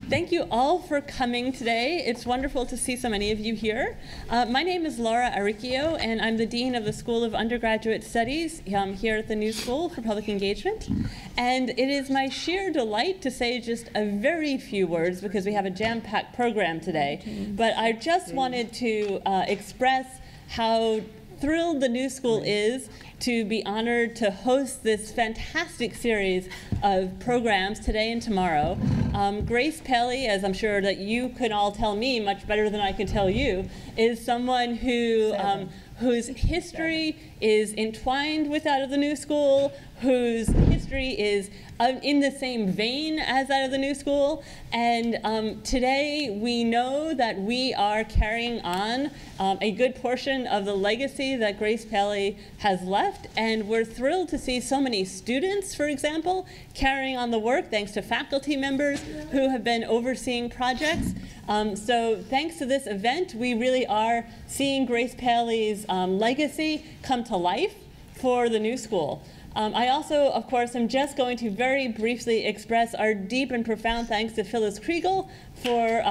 Thank you all for coming today. It's wonderful to see so many of you here. My name is Laura Arricchio, and I'm the Dean of the School of Undergraduate Studies here at the New School for Public Engagement. And it is my sheer delight to say just a very few words, because we have a jam-packed program today. But I just wanted to express how thrilled the New School is to be honored to host this fantastic series of programs today and tomorrow. Grace Paley, as I'm sure that you can all tell me much better than I can tell you, is someone who whose history is entwined with that of the New School, whose history is in the same vein as that of the New School. And today we know that we are carrying on a good portion of the legacy that Grace Paley has left. And we're thrilled to see so many students, for example, carrying on the work thanks to faculty members who have been overseeing projects. So thanks to this event, we really are seeing Grace Paley's legacy come to life for the New School. I also, of course, am just going to very briefly express our deep and profound thanks to Phyllis Kriegel for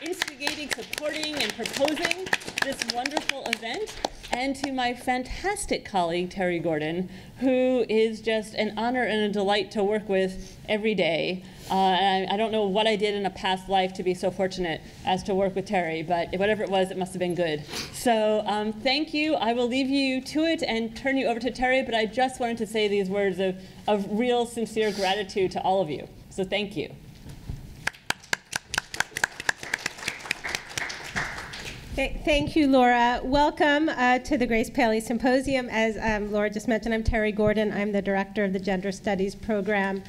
instigating, supporting, and proposing this wonderful event, and to my fantastic colleague, Terry Gordon, who is just an honor and a delight to work with every day. And I don't know what I did in a past life to be so fortunate as to work with Terry, but whatever it was, it must have been good. So thank you. I will leave you to it and turn you over to Terry, but I just wanted to say these words of real, sincere gratitude to all of you. So thank you. Thank you, Laura. Welcome to the Grace Paley Symposium. As Laura just mentioned, I'm Terry Gordon. I'm the director of the Gender Studies program.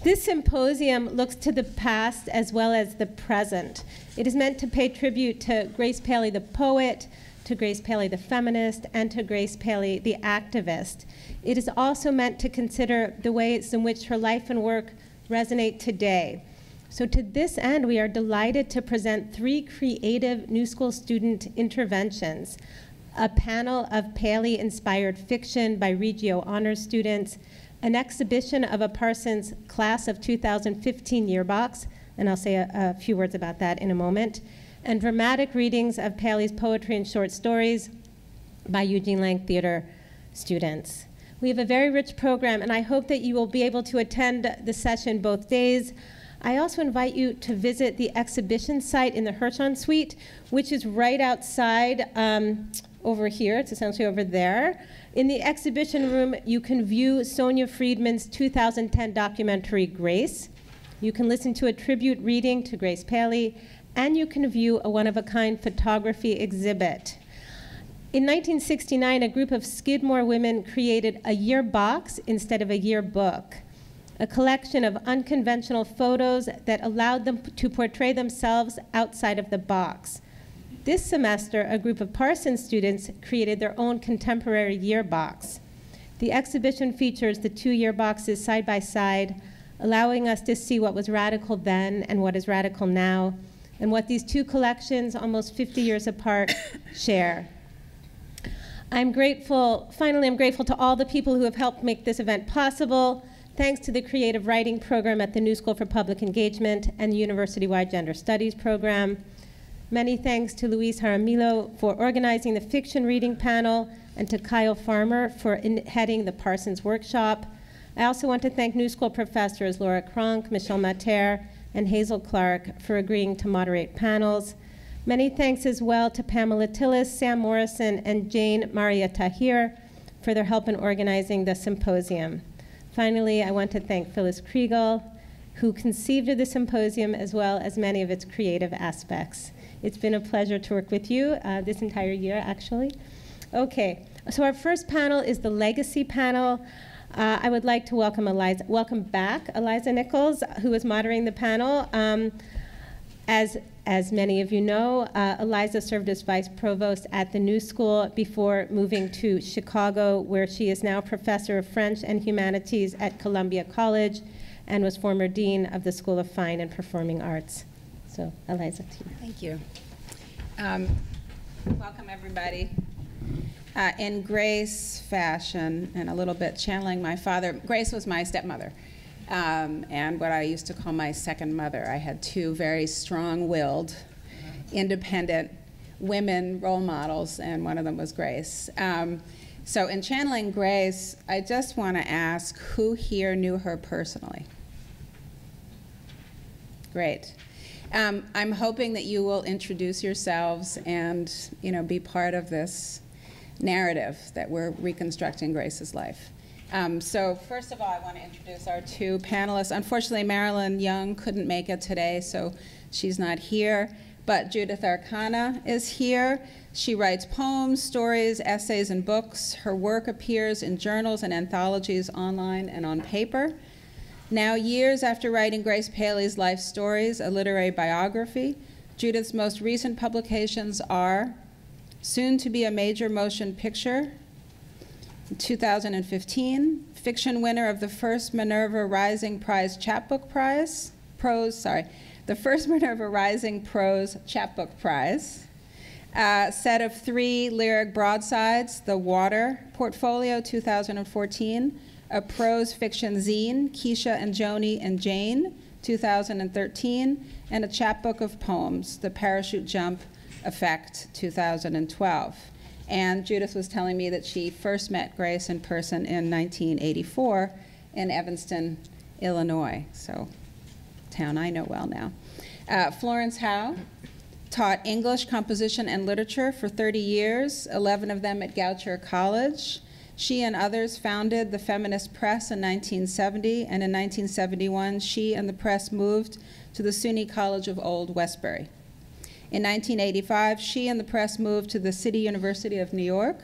This symposium looks to the past as well as the present. It is meant to pay tribute to Grace Paley the poet, to Grace Paley the feminist, and to Grace Paley the activist. It is also meant to consider the ways in which her life and work resonate today. So to this end, we are delighted to present 3 creative New School student interventions: a panel of Paley-inspired fiction by Reggio Honors students, an exhibition of a Parsons class of 2015 Yearbox, and I'll say a few words about that in a moment, and dramatic readings of Paley's poetry and short stories by Eugene Lang Theater students. We have a very rich program, and I hope that you will be able to attend the session both days. I also invite you to visit the exhibition site in the Hirshon Suite, which is right outside over here. It's essentially over there. In the exhibition room, you can view Sonia Friedman's 2010 documentary, Grace. You can listen to a tribute reading to Grace Paley, and you can view a one-of-a-kind photography exhibit. In 1969, a group of Skidmore women created a yearbox instead of a yearbook, a collection of unconventional photos that allowed them to portray themselves outside of the box. This semester, a group of Parsons students created their own contemporary yearbox. The exhibition features the 2 yearboxes side by side, allowing us to see what was radical then and what is radical now, and what these 2 collections, almost 50 years apart, share. Finally, I'm grateful to all the people who have helped make this event possible. Thanks to the creative writing program at the New School for Public Engagement and the university-wide Gender Studies program. Many thanks to Luis Jaramillo for organizing the fiction reading panel, and to Kyle Farmer for heading the Parsons workshop. I also want to thank New School professors Laura Cronk, Michelle Mater, and Hazel Clark for agreeing to moderate panels. Many thanks as well to Pamela Tillis, Sam Morrison, and Jane Maria Tahir for their help in organizing the symposium. Finally, I want to thank Phyllis Kriegel, who conceived of the symposium as well as many of its creative aspects. It's been a pleasure to work with you this entire year, actually. Okay, so our first panel is the Legacy panel. I would like to welcome back Eliza Nichols, who is moderating the panel. As many of you know, Eliza served as Vice Provost at the New School before moving to Chicago, where she is now Professor of French and Humanities at Columbia College and was former Dean of the School of Fine and Performing Arts. So, Eliza, to you. Thank you. Welcome, everybody. In Grace fashion, and a little bit channeling my father, Grace was my stepmother. and what I used to call my second mother. I had two very strong-willed, independent women role models, and one of them was Grace. So in channeling Grace, I just want to ask who here knew her personally? Great. I'm hoping that you will introduce yourselves and, be part of this narrative that we're reconstructing Grace's life. So first of all, I want to introduce our two panelists. Unfortunately, Marilyn Young couldn't make it today, so she's not here. But Judith Arcana is here. She writes poems, stories, essays, and books. Her work appears in journals and anthologies online and on paper. Now, years after writing Grace Paley's life stories, a literary biography, Judith's most recent publications are soon to be a major motion picture, 2015, fiction winner of the first Minerva Rising Prize Chapbook Prize, the first Minerva Rising Prose Chapbook Prize, set of 3 lyric broadsides, The Water Portfolio, 2014, a prose fiction zine, Keisha and Joni and Jane, 2013, and a chapbook of poems, The Parachute Jump Effect, 2012. And Judith was telling me that she first met Grace in person in 1984 in Evanston, Illinois, so town I know well now. Florence Howe taught English, composition, and literature for 30 years, 11 of them at Goucher College. She and others founded the Feminist Press in 1970, and in 1971, she and the press moved to the SUNY College of Old Westbury. In 1985, she and the press moved to the City University of New York.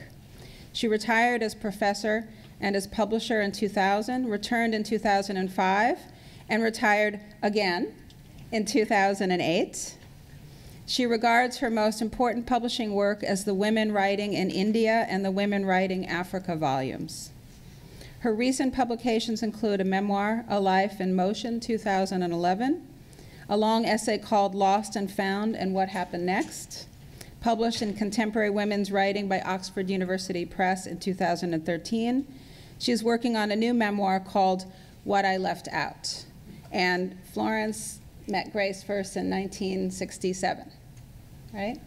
She retired as professor and as publisher in 2000, returned in 2005, and retired again in 2008. She regards her most important publishing work as the Women Writing in India and the Women Writing Africa volumes. Her recent publications include a memoir, A Life in Motion, 2011, a long essay called Lost and Found and What Happened Next, published in Contemporary Women's Writing by Oxford University Press in 2013. She's working on a new memoir called What I Left Out. And Florence met Grace first in 1967, right?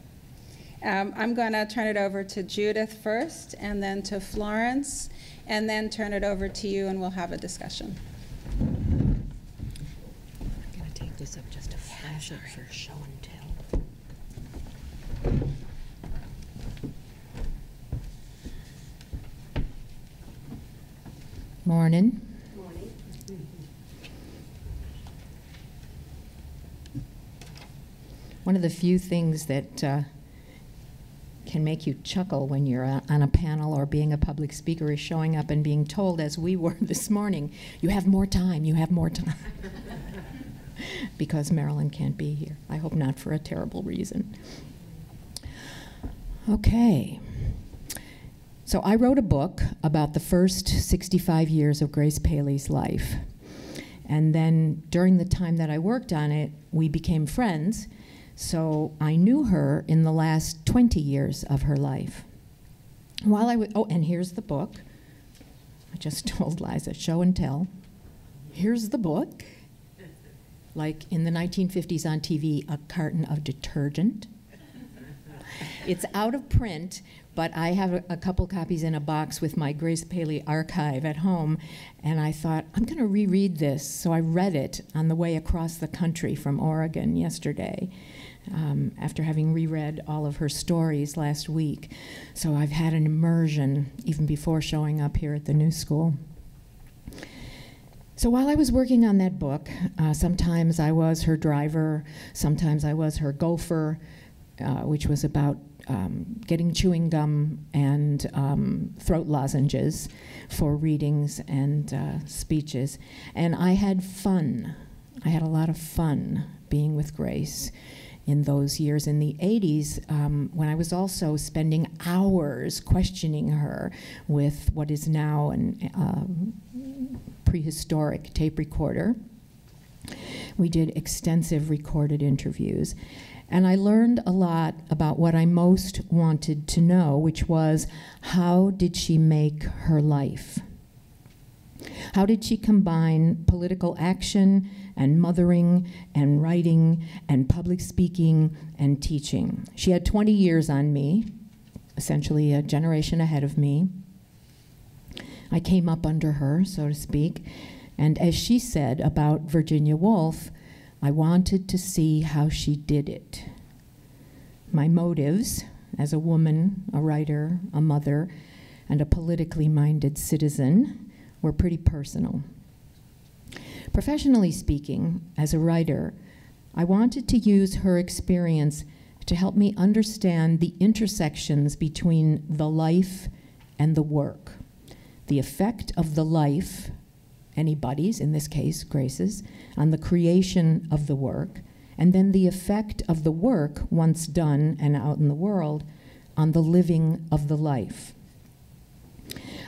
I'm going to turn it over to Judith first, and then to Florence, and then turn it over to you, and we'll have a discussion. I'm going to take this up just a flash it for show and tell. Morning. One of the few things that can make you chuckle when you're on a panel or being a public speaker is showing up and being told, as we were this morning, you have more time, you have more time. Because Marilyn can't be here. I hope not for a terrible reason. Okay. So I wrote a book about the first 65 years of Grace Paley's life. And then during the time that I worked on it, we became friends. So I knew her in the last 20 years of her life. While I was, oh, and here's the book. I just told Liza, show and tell. Here's the book. Like in the 1950s on TV, a carton of detergent. It's out of print, but I have a couple copies in a box with my Grace Paley archive at home, and I thought, I'm going to reread this. So I read it on the way across the country from Oregon yesterday, after having reread all of her stories last week. So I've had an immersion even before showing up here at the New School. So while I was working on that book, sometimes I was her driver, sometimes I was her gopher, which was about getting chewing gum and throat lozenges for readings and speeches. And I had fun. I had a lot of fun being with Grace in those years. In the 80s, when I was also spending hours questioning her with what is now an prehistoric tape recorder. We did extensive recorded interviews. And I learned a lot about what I most wanted to know, which was, how did she make her life? How did she combine political action and mothering and writing and public speaking and teaching? She had 20 years on me, essentially a generation ahead of me. I came up under her, so to speak, and as she said about Virginia Woolf, I wanted to see how she did it. My motives as a woman, a writer, a mother, and a politically minded citizen were pretty personal. Professionally speaking, as a writer, I wanted to use her experience to help me understand the intersections between the life and the work, the effect of the life, anybody's, in this case, Grace's, on the creation of the work, and then the effect of the work, once done and out in the world, on the living of the life.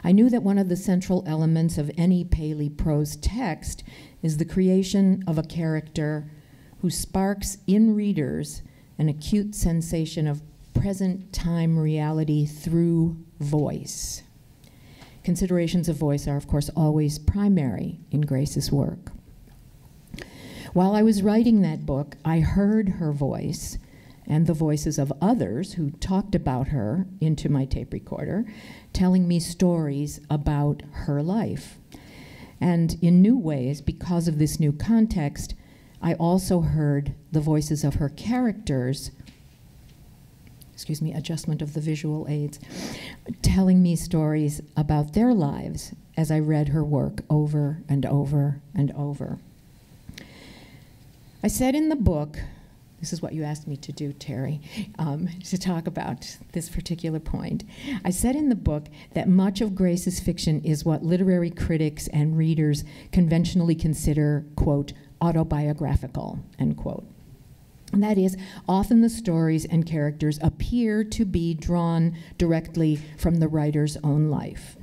I knew that one of the central elements of any Paley prose text is the creation of a character who sparks in readers an acute sensation of present time reality through voice. Considerations of voice are, of course, always primary in Grace's work. While I was writing that book, I heard her voice and the voices of others who talked about her into my tape recorder, telling me stories about her life. And in new ways, because of this new context, I also heard the voices of her characters, excuse me, adjustment of the visual aids, telling me stories about their lives as I read her work over and over and over. I said in the book, this is what you asked me to do, Terry, to talk about this particular point. I said in the book that much of Grace's fiction is what literary critics and readers conventionally consider, quote, autobiographical, end quote. And that is, often the stories and characters appear to be drawn directly from the writer's own life.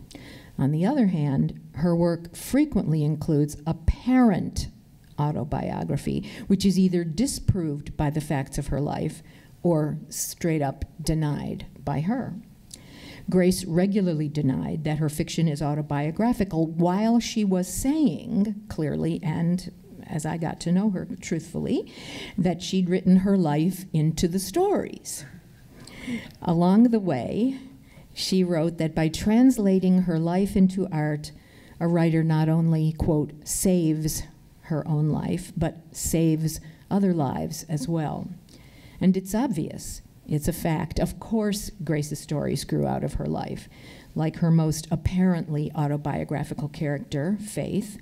On the other hand, her work frequently includes apparent autobiography, which is either disproved by the facts of her life or straight up denied by her. Grace regularly denied that her fiction is autobiographical while she was saying clearly, and as I got to know her truthfully, that she'd written her life into the stories. Along the way, she wrote that by translating her life into art, a writer not only, quote, saves her own life, but saves other lives as well. And it's obvious, it's a fact. Of course, Grace's stories grew out of her life, like her most apparently autobiographical character, Faith,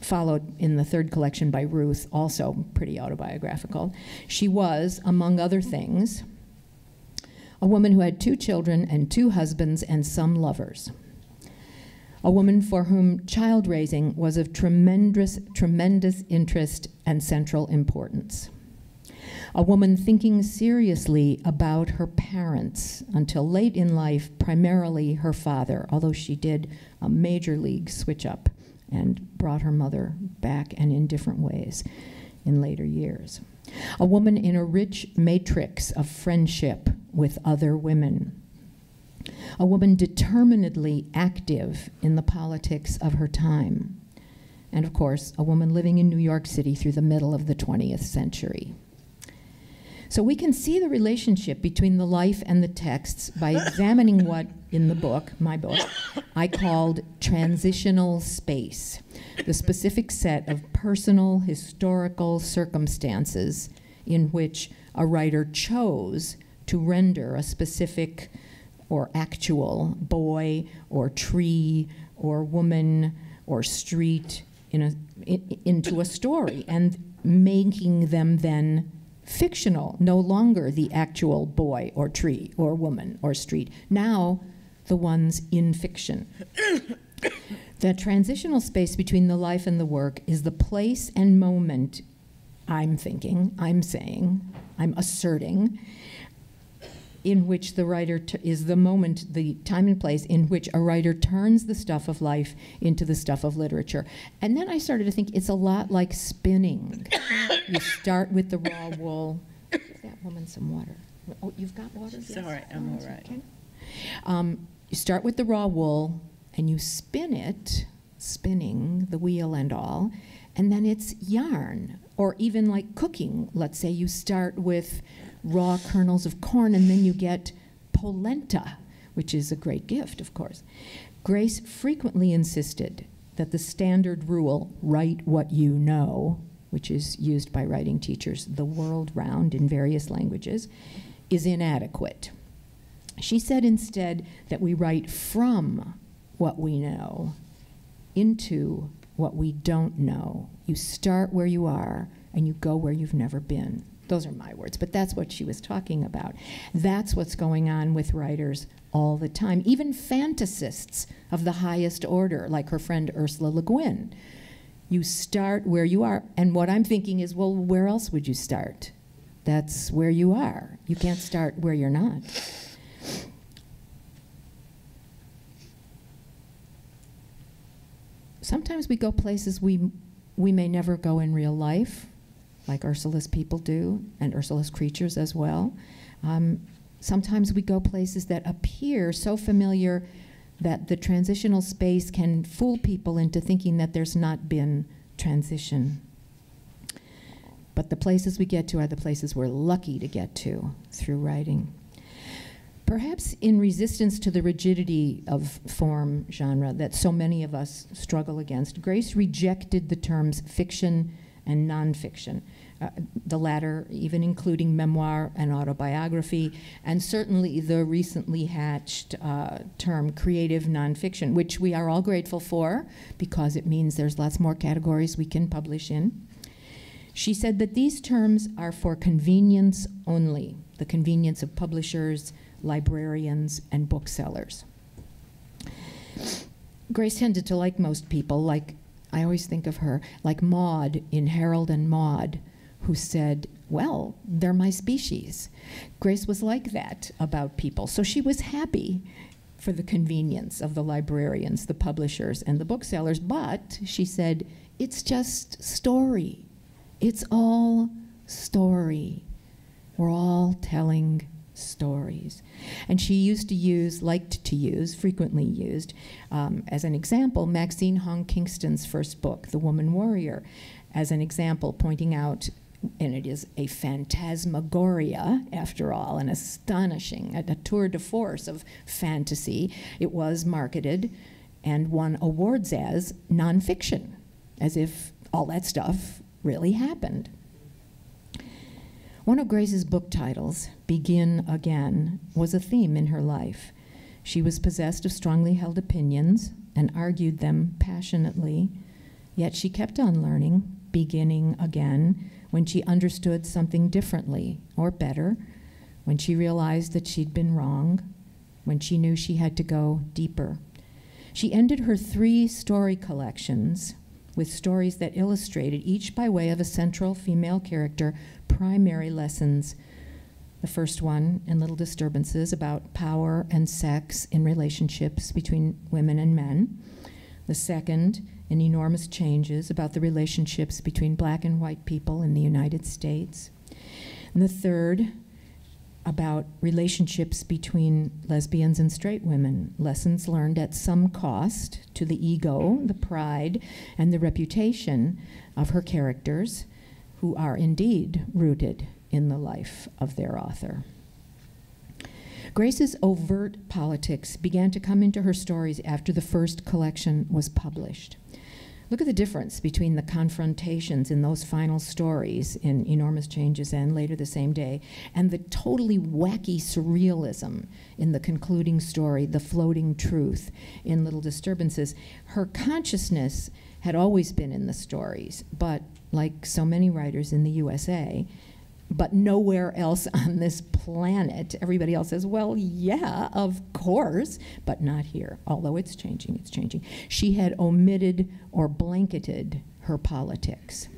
followed in the third collection by Ruth, also pretty autobiographical. She was, among other things, a woman who had 2 children and 2 husbands and some lovers. A woman for whom child raising was of tremendous interest and central importance. A woman thinking seriously about her parents until late in life, primarily her father, although she did a major league switch up and brought her mother back, and in different ways in later years. A woman in a rich matrix of friendship with other women. A woman determinedly active in the politics of her time. And of course, a woman living in New York City through the middle of the 20th century. So we can see the relationship between the life and the texts by examining what, in the book, my book, I called transitional space, the specific set of personal, historical circumstances in which a writer chose to render a specific or actual boy or tree or woman or street into a story, and making them then fictional, no longer the actual boy or tree or woman or street, now the ones in fiction. The transitional space between the life and the work is the place and moment, I'm thinking, I'm saying, I'm asserting, in which the writer is the moment, the time and place in which a writer turns the stuff of life into the stuff of literature. And then I started to think it's a lot like spinning. You start with the raw wool. Give that woman some water. Oh, you've got water? It's yes? all right, I'm all right. Okay. You start with the raw wool and you spin it spinning the wheel and all, and then it's yarn. Or even like cooking. Let's say you start with raw kernels of corn and then you get polenta, which is a great gift, of course. Grace frequently insisted that the standard rule, write what you know, which is used by writing teachers the world round in various languages, is inadequate. She said instead that we write from what we know into what we don't know. You start where you are and you go where you've never been. Those are my words, but that's what she was talking about. That's what's going on with writers all the time. Even fantasists of the highest order, like her friend Ursula Le Guin. You start where you are, and what I'm thinking is, well, where else would you start? That's where you are. You can't start where you're not. Sometimes we go places we may never go in real life, like Ursula's people do, and Ursula's creatures as well. Sometimes we go places that appear so familiar that the transitional space can fool people into thinking that there's not been transition. But the places we get to are the places we're lucky to get to through writing. Perhaps in resistance to the rigidity of form genre that so many of us struggle against, Grace rejected the terms fiction and nonfiction, the latter even including memoir and autobiography, and certainly the recently hatched term creative nonfiction, which we are all grateful for because it means there's lots more categories we can publish in. She said that these terms are for convenience only, the convenience of publishers, librarians, and booksellers. Grace tended to like most people, like I always think of her, like Maud in Harold and Maude, who said, well, they're my species. Grace was like that about people, so she was happy for the convenience of the librarians, the publishers, and the booksellers, but she said, it's just story. It's all story. We're all telling stories. And she used to use, liked to use, frequently used, as an example, Maxine Hong Kingston's first book, The Woman Warrior, as an example, pointing out, and it is a phantasmagoria, after all, an astonishing, a tour de force of fantasy. It was marketed and won awards as nonfiction, as if all that stuff really happened. One of Grace's book titles, Begin Again, was a theme in her life. She was possessed of strongly held opinions and argued them passionately, yet she kept on learning, beginning again, when she understood something differently or better, when she realized that she'd been wrong, when she knew she had to go deeper. She ended her 3 story collections with stories that illustrated, each by way of a central female character, primary lessons. The first one, in Little Disturbances, about power and sex in relationships between women and men. The second, in Enormous Changes, about the relationships between black and white people in the United States. And the third, about relationships between lesbians and straight women, lessons learned at some cost to the ego, the pride, and the reputation of her characters, who are indeed rooted in the life of their author. Grace's overt politics began to come into her stories after the first collection was published. Look at the difference between the confrontations in those final stories in Enormous Changes and Later the Same Day, and the totally wacky surrealism in the concluding story, The Floating Truth, in Little Disturbances. Her consciousness had always been in the stories, but like so many writers in the USA, but nowhere else on this planet. Everybody else says, well, yeah, of course, but not here. Although it's changing, it's changing. She had omitted or blanketed her politics.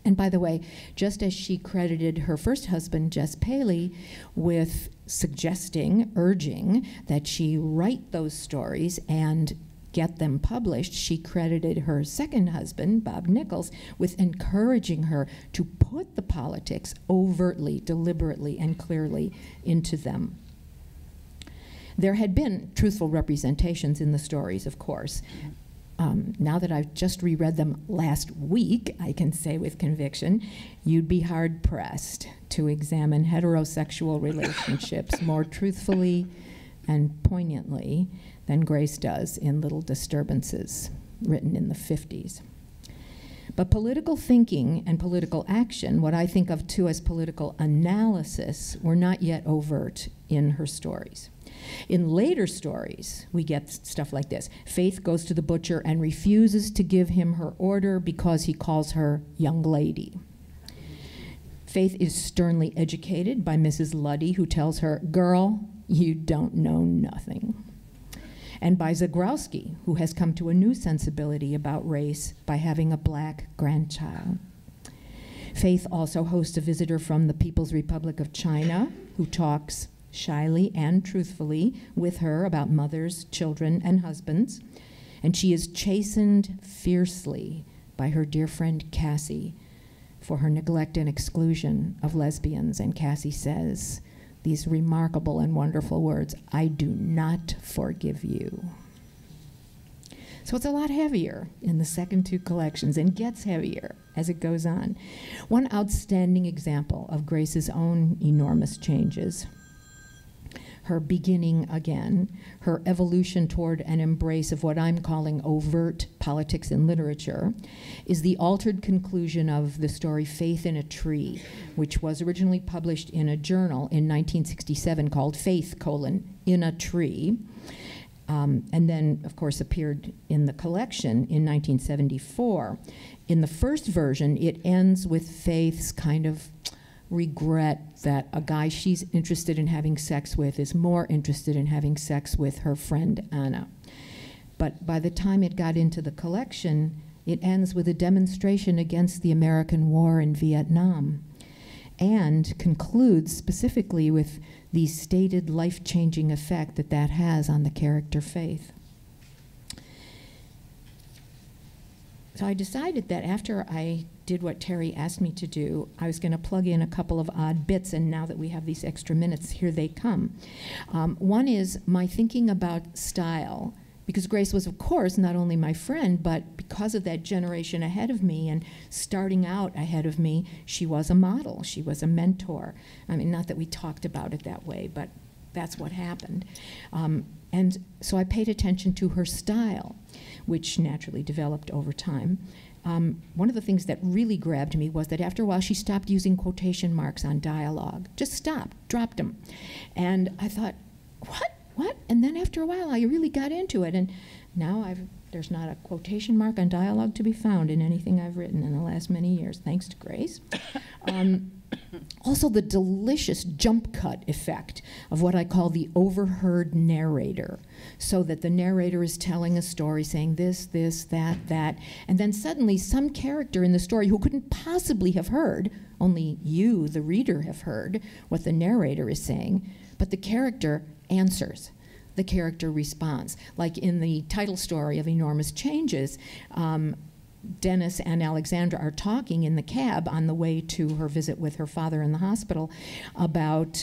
And by the way, just as she credited her first husband, Jess Paley, with suggesting, urging, that she write those stories and get them published, she credited her second husband, Bob Nichols, with encouraging her to put the politics overtly, deliberately, and clearly into them. There had been truthful representations in the stories, of course, now that I've just reread them last week, I can say with conviction, you'd be hard-pressed to examine heterosexual relationships more truthfully and poignantly than Grace does in Little Disturbances, written in the 50s. But political thinking and political action, what I think of too as political analysis, were not yet overt in her stories. In later stories, we get stuff like this. Faith goes to the butcher and refuses to give him her order because he calls her young lady. Faith is sternly educated by Mrs. Luddy, who tells her, girl, you don't know nothing. And by Zagrowski, who has come to a new sensibility about race by having a black grandchild. Faith also hosts a visitor from the People's Republic of China, who talks shyly and truthfully with her about mothers, children, and husbands. And she is chastened fiercely by her dear friend Cassie for her neglect and exclusion of lesbians. And Cassie says these remarkable and wonderful words, I do not forgive you. So it's a lot heavier in the second two collections and gets heavier as it goes on. One outstanding example of Grace's own enormous changes, her beginning again, her evolution toward an embrace of what I'm calling overt politics in literature, is the altered conclusion of the story Faith in a Tree, which was originally published in a journal in 1967 called Faith, in a Tree, and then, of course, appeared in the collection in 1974. In the first version, it ends with Faith's kind of regret that a guy she's interested in having sex with is more interested in having sex with her friend Anna. But by the time it got into the collection, it ends with a demonstration against the American war in Vietnam and concludes specifically with the stated life-changing effect that that has on the character Faith. So I decided that after I did what Terry asked me to do, I was going to plug in a couple of odd bits, and now that we have these extra minutes, here they come. One is my thinking about style, because Grace was, of course, not only my friend, but because of that generation ahead of me and starting out ahead of me, she was a model, she was a mentor. I mean, not that we talked about it that way, but that's what happened. And so I paid attention to her style, which naturally developed over time. One of the things that really grabbed me was that after a while she stopped using quotation marks on dialogue. Just stopped, dropped them. And I thought, what? And then after a while I really got into it. And now there's not a quotation mark on dialogue to be found in anything I've written in the last many years, thanks to Grace. Also the delicious jump cut effect of what I call the overheard narrator, so that the narrator is telling a story saying this, that, and then suddenly some character in the story who couldn't possibly have heard, only you, the reader, have heard what the narrator is saying, but the character answers. The character responds. Like in the title story of Enormous Changes, Dennis and Alexandra are talking in the cab on the way to her visit with her father in the hospital about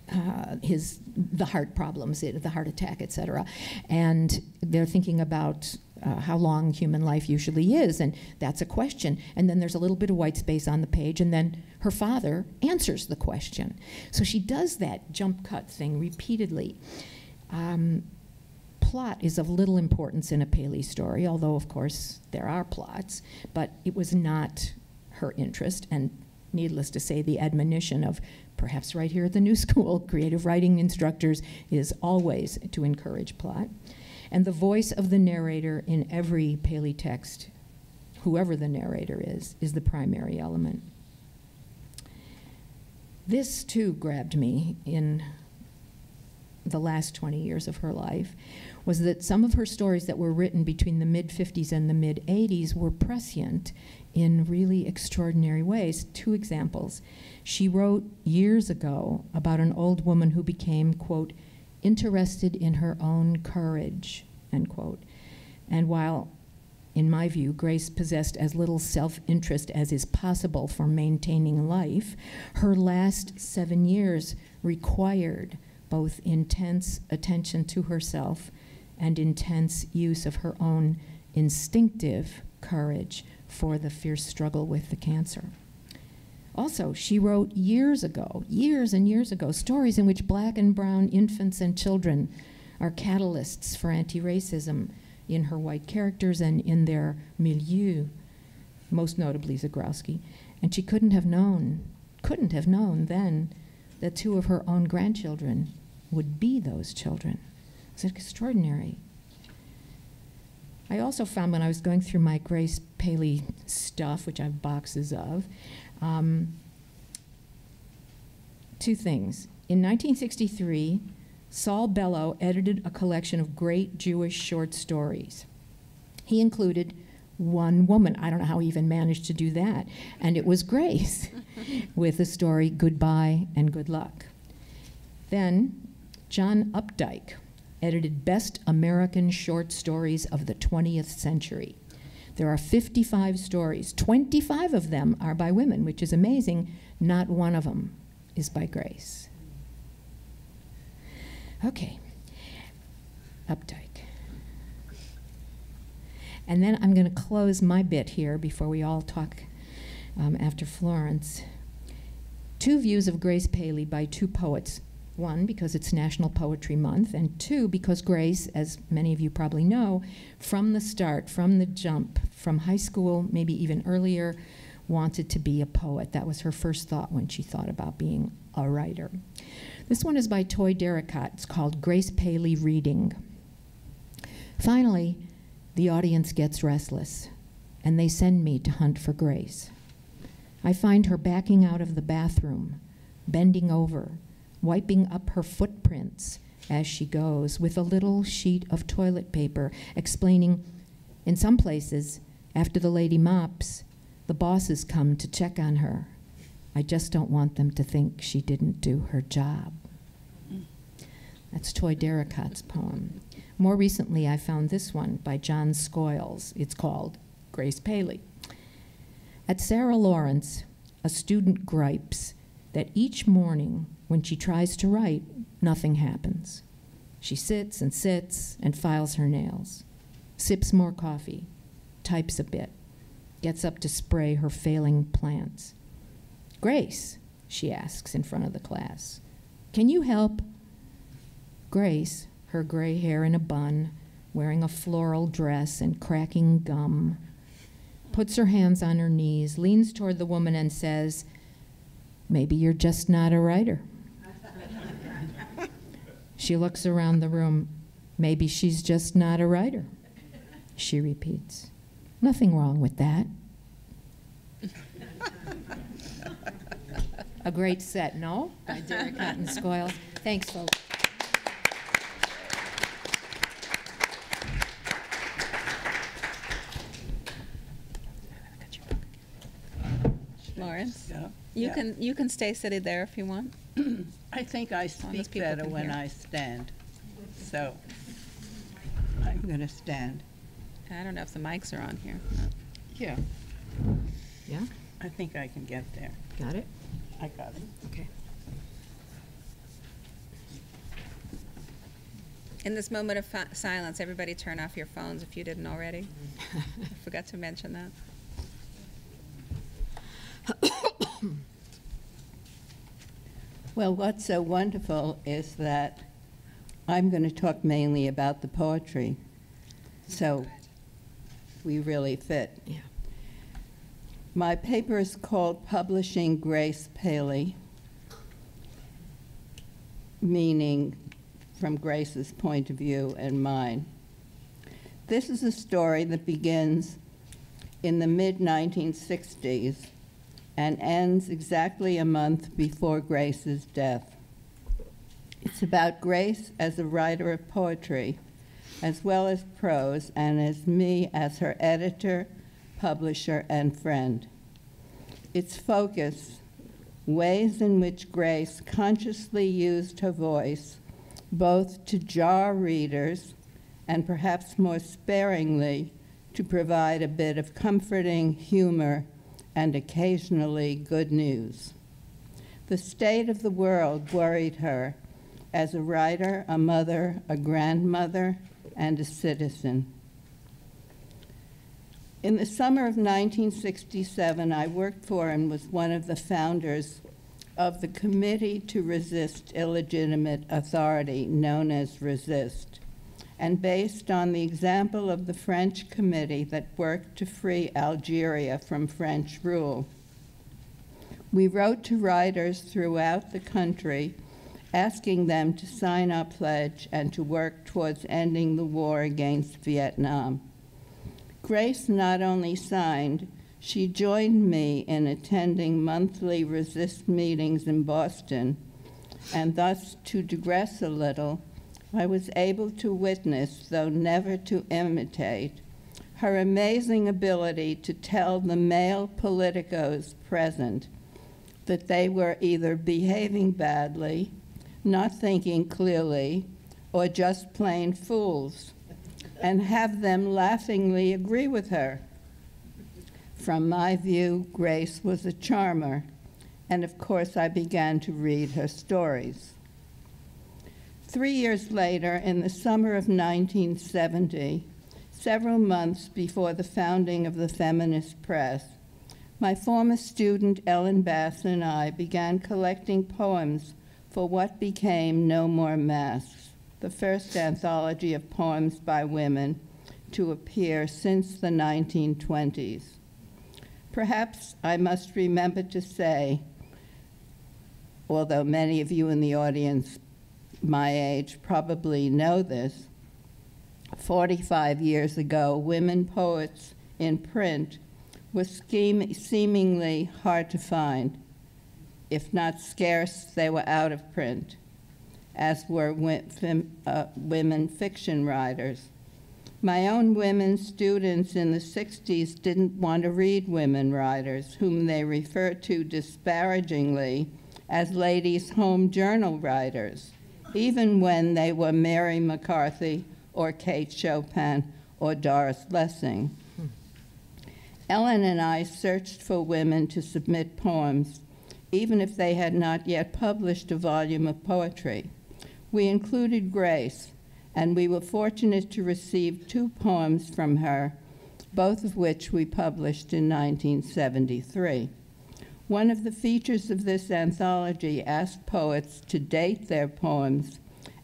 the heart problems, the heart attack, etc. And they're thinking about how long human life usually is, and that's a question. And then there's a little bit of white space on the page, and then her father answers the question. So she does that jump cut thing repeatedly. Plot is of little importance in a Paley story, although of course there are plots, but it was not her interest, and needless to say, the admonition of perhaps right here at the New School, creative writing instructors, is always to encourage plot. And the voice of the narrator in every Paley text, whoever the narrator is the primary element. This too grabbed me in the last 20 years of her life, was that some of her stories that were written between the mid-50s and the mid-80s were prescient in really extraordinary ways. Two examples. She wrote years ago about an old woman who became, quote, interested in her own courage, end quote. And while, in my view, Grace possessed as little self-interest as is possible for maintaining life, her last 7 years required both intense attention to herself and intense use of her own instinctive courage for the fierce struggle with the cancer. Also, she wrote years and years ago, stories in which black and brown infants and children are catalysts for anti-racism in her white characters and in their milieu, most notably Zagrowski. And she couldn't have known then that 2 of her own grandchildren would be those children. It's extraordinary. I also found when I was going through my Grace Paley stuff, which I have boxes of, 2 things. In 1963, Saul Bellow edited a collection of great Jewish short stories. He included one woman. I don't know how he even managed to do that. And it was Grace, with the story Goodbye and Good Luck. Then John Updike edited Best American Short Stories of the 20th Century. There are 55 stories. 25 of them are by women, which is amazing. Not one of them is by Grace. Okay, Updike. And then I'm going to close my bit here before we all talk after Florence. 2 views of Grace Paley by 2 poets. 1, because it's National Poetry Month, and 2, because Grace, as many of you probably know, from the start, from the jump, from high school, maybe even earlier, wanted to be a poet. That was her first thought when she thought about being a writer. This one is by Toy Derricotte. It's called Grace Paley Reading. Finally, the audience gets restless, and they send me to hunt for Grace. I find her backing out of the bathroom, bending over, wiping up her footprints as she goes with a little sheet of toilet paper, explaining, in some places, after the lady mops, the bosses come to check on her. I just don't want them to think she didn't do her job. That's Toy Derricotte's poem. More recently, I found this one by John Scoyles. It's called Grace Paley. At Sarah Lawrence, a student gripes that each morning when she tries to write, nothing happens. She sits and files her nails, sips more coffee, types a bit, gets up to spray her failing plants. Grace, she asks in front of the class, can you help? Grace, her gray hair in a bun, wearing a floral dress and cracking gum, puts her hands on her knees, leans toward the woman and says, maybe you're just not a writer. She looks around the room. Maybe she's just not a writer, she repeats. Nothing wrong with that. A great set, no? By Derricotte and Scoyles. Thanks, folks. Lawrence, Yeah. you can stay seated there if you want. I think I long as speak people better can when hear. I stand. So I'm going to stand. I don't know if the mics are on here. Yeah, Yeah, I think I can get there. got it? I got it. Okay. In this moment of silence, everybody turn off your phones if you didn't already. I forgot to mention that. Well, what's so wonderful is that I'm going to talk mainly about the poetry. So we really fit. Yeah. My paper is called Publishing Grace Paley, meaning from Grace's point of view and mine. This is a story that begins in the mid-1960s and ends exactly a month before Grace's death. It's about Grace as a writer of poetry, as well as prose, and as me as her editor, publisher, and friend. Its focus, ways in which Grace consciously used her voice both to jar readers and perhaps more sparingly to provide a bit of comforting humor and occasionally good news. The state of the world worried her as a writer, a mother, a grandmother, and a citizen. In the summer of 1967, I worked for and was one of the founders of the Committee to Resist Illegitimate Authority, known as RESIST, and based on the example of the French committee that worked to free Algeria from French rule. We wrote to writers throughout the country asking them to sign our pledge and to work towards ending the war against Vietnam. Grace not only signed, she joined me in attending monthly resist meetings in Boston, and thus, to digress a little, I was able to witness, though never to imitate, her amazing ability to tell the male politicos present that they were either behaving badly, not thinking clearly, or just plain fools, and have them laughingly agree with her. From my view, Grace was a charmer, and of course I began to read her stories. 3 years later, in the summer of 1970, several months before the founding of the feminist press, my former student Ellen Bass and I began collecting poems for what became No More Masks, the first anthology of poems by women to appear since the 1920s. Perhaps I must remember to say, although many of you in the audience my age probably know this, 45 years ago, women poets in print was seemingly hard to find. If not scarce, they were out of print, as were women fiction writers. My own women students in the 60s didn't want to read women writers, whom they referred to disparagingly as ladies' home journal writers, even when they were Mary McCarthy or Kate Chopin or Doris Lessing. Ellen and I searched for women to submit poems, even if they had not yet published a volume of poetry. We included Grace, and we were fortunate to receive 2 poems from her, both of which we published in 1973. One of the features of this anthology asked poets to date their poems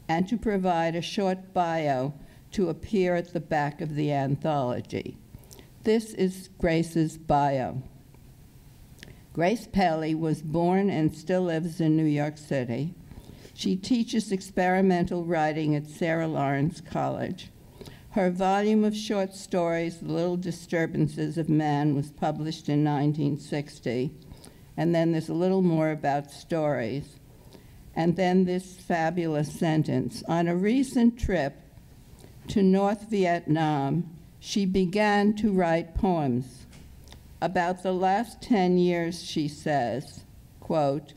and to provide a short bio to appear at the back of the anthology. This is Grace's bio. Grace Paley was born and still lives in New York City. She teaches experimental writing at Sarah Lawrence College. Her volume of short stories, The Little Disturbances of Man, was published in 1960. And then there's a little more about stories. And then this fabulous sentence: on a recent trip to North Vietnam, she began to write poems. About the last 10 years, she says, quote,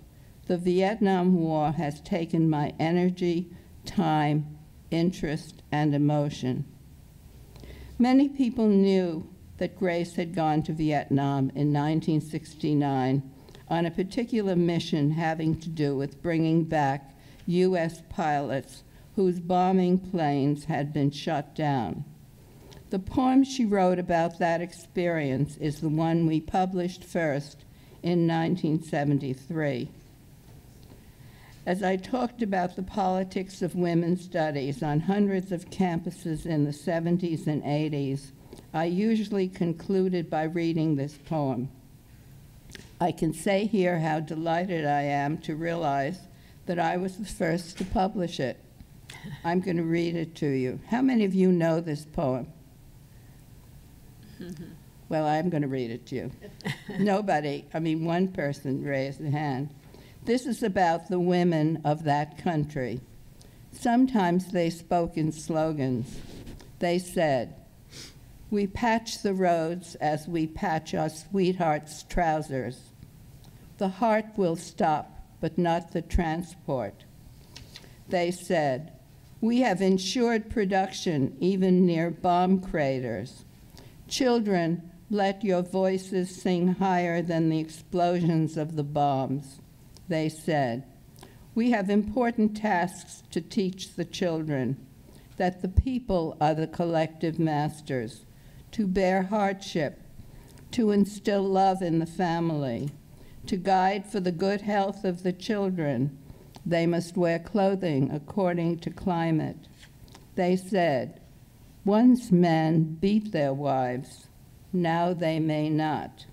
"The Vietnam War has taken my energy, time, interest, and emotion." Many people knew that Grace had gone to Vietnam in 1969 on a particular mission having to do with bringing back U.S. pilots whose bombing planes had been shot down. The poem she wrote about that experience is the one we published first in 1973. As I talked about the politics of women's studies on hundreds of campuses in the 70s and 80s, I usually concluded by reading this poem. I can say here how delighted I am to realize that I was the first to publish it. I'm going to read it to you. How many of you know this poem? Well, I'm going to read it to you. Nobody, I mean, one person raised a hand. This is about the women of that country. Sometimes they spoke in slogans. They said, "We patch the roads as we patch our sweethearts' trousers. The heart will stop, but not the transport." They said, "We have ensured production even near bomb craters. Children, let your voices sing higher than the explosions of the bombs." They said, "We have important tasks to teach the children. that the people are the collective masters, to bear hardship, to instill love in the family, to guide for the good health of the children. They must wear clothing according to climate. They said, once men beat their wives, now they may not.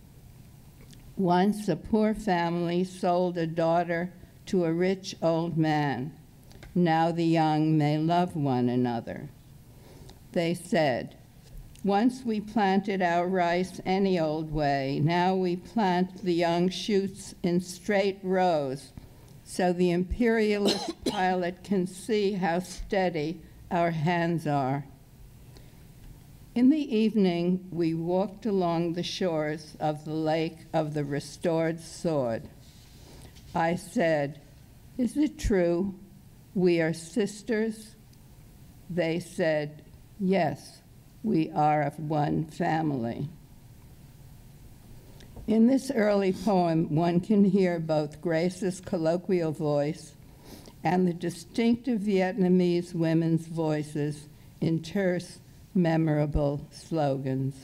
Once a poor family sold a daughter to a rich old man. Now the young may love one another. They said, once we planted our rice any old way, now we plant the young shoots in straight rows, so the imperialist pilot can see how steady our hands are. In the evening, we walked along the shores of the lake of the restored sword. I said, is it true we are sisters? They said, yes, we are of one family. In this early poem, one can hear both Grace's colloquial voice and the distinctive Vietnamese women's voices in terse, memorable slogans.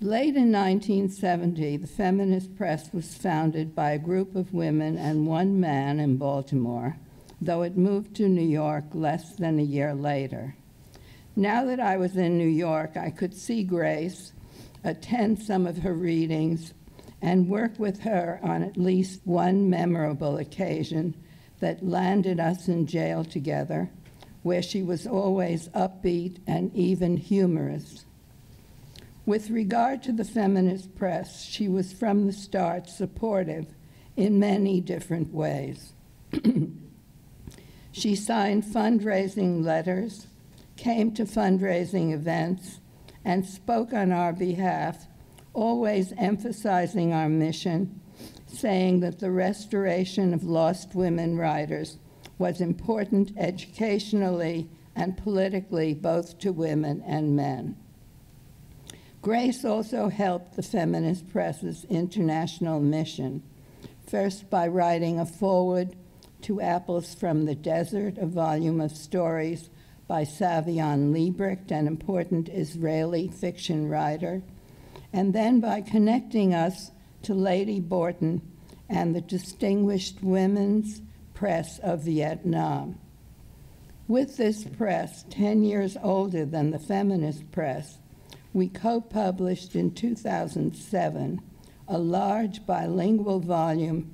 Late in 1970, the feminist press was founded by a group of women and one man in Baltimore, though it moved to New York less than a year later. Now that I was in New York, I could see Grace, attend some of her readings, and work with her on at least one memorable occasion that landed us in jail together, where she was always upbeat and even humorous. With regard to the feminist press, she was from the start supportive in many different ways. She signed fundraising letters, came to fundraising events, and spoke on our behalf, always emphasizing our mission, saying that the restoration of lost women writers was important educationally and politically, both to women and men. Grace also helped the feminist press's international mission, first by writing a foreword to Apples from the Desert, a volume of stories by Savion Liebrecht, an important Israeli fiction writer, and then by connecting us to Lady Barton and the Distinguished Women's Press of Vietnam. With this press, 10 years older than the feminist press, we co-published in 2007 a large bilingual volume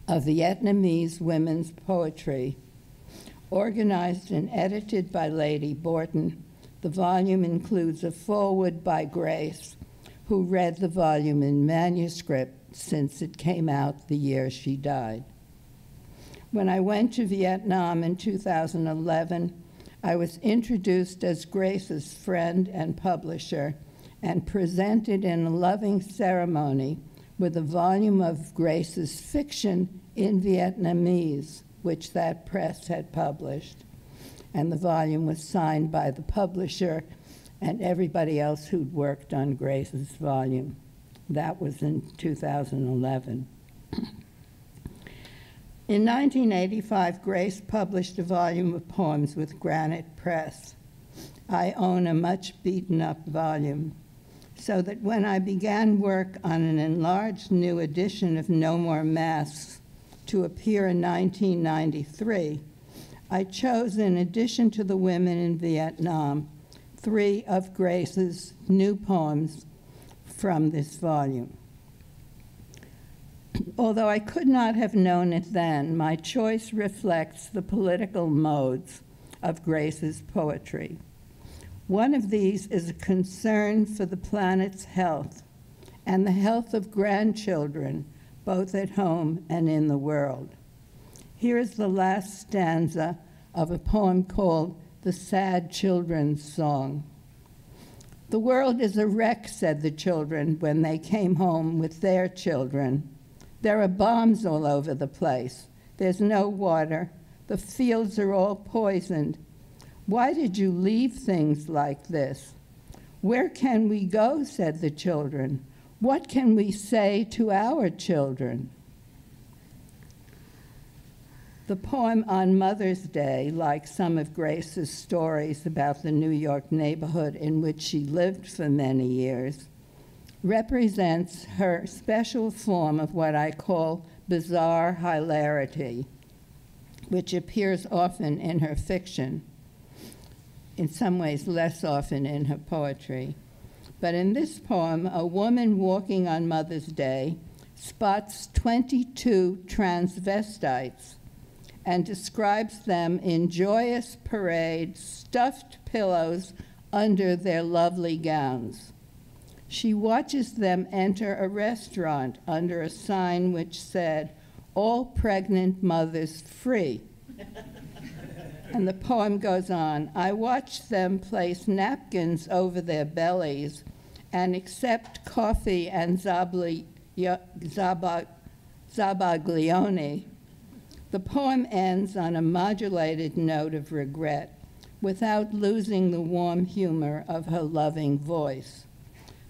of Vietnamese women's poetry. Organized and edited by Lady Barton, the volume includes a foreword by Grace, who read the volume in manuscript since it came out the year she died. When I went to Vietnam in 2011, I was introduced as Grace's friend and publisher and presented in a loving ceremony with a volume of Grace's fiction in Vietnamese, which that press had published. And the volume was signed by the publisher and everybody else who'd worked on Grace's volume. That was in 2011. In 1985, Grace published a volume of poems with Granite Press. I own a much beaten up volume, so that when I began work on an enlarged new edition of No More Masks to appear in 1993, I chose, in addition to the women in Vietnam, 3 of Grace's new poems from this volume. Although I could not have known it then, my choice reflects the political modes of Grace's poetry. One of these is a concern for the planet's health and the health of grandchildren, both at home and in the world. Here is the last stanza of a poem called The Sad Children's Song. The world is a wreck, said the children when they came home with their children. There are bombs all over the place. There's no water. The fields are all poisoned. Why did you leave things like this? Where can we go, said the children. What can we say to our children? The poem on Mother's Day, like some of Grace's stories about the New York neighborhood in which she lived for many years, represents her special form of what I call bizarre hilarity, which appears often in her fiction, in some ways less often in her poetry. But in this poem, a woman walking on Mother's Day spots 22 transvestites and describes them in joyous parade, stuffed pillows under their lovely gowns. She watches them enter a restaurant under a sign which said, "All pregnant mothers free." And the poem goes on, "I watched them place napkins over their bellies and accept coffee and zabaglione." The poem ends on a modulated note of regret without losing the warm humor of her loving voice.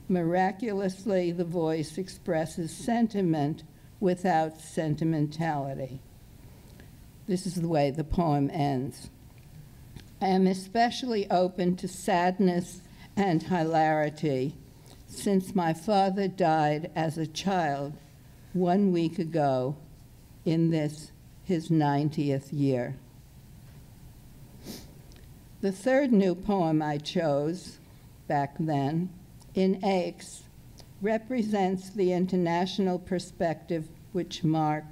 Miraculously, the voice expresses sentiment without sentimentality. This is the way the poem ends. I am especially open to sadness and hilarity since my father died as a child 1 week ago in this, his 90th year. The third new poem I chose back then, In Aches, represents the international perspective which marks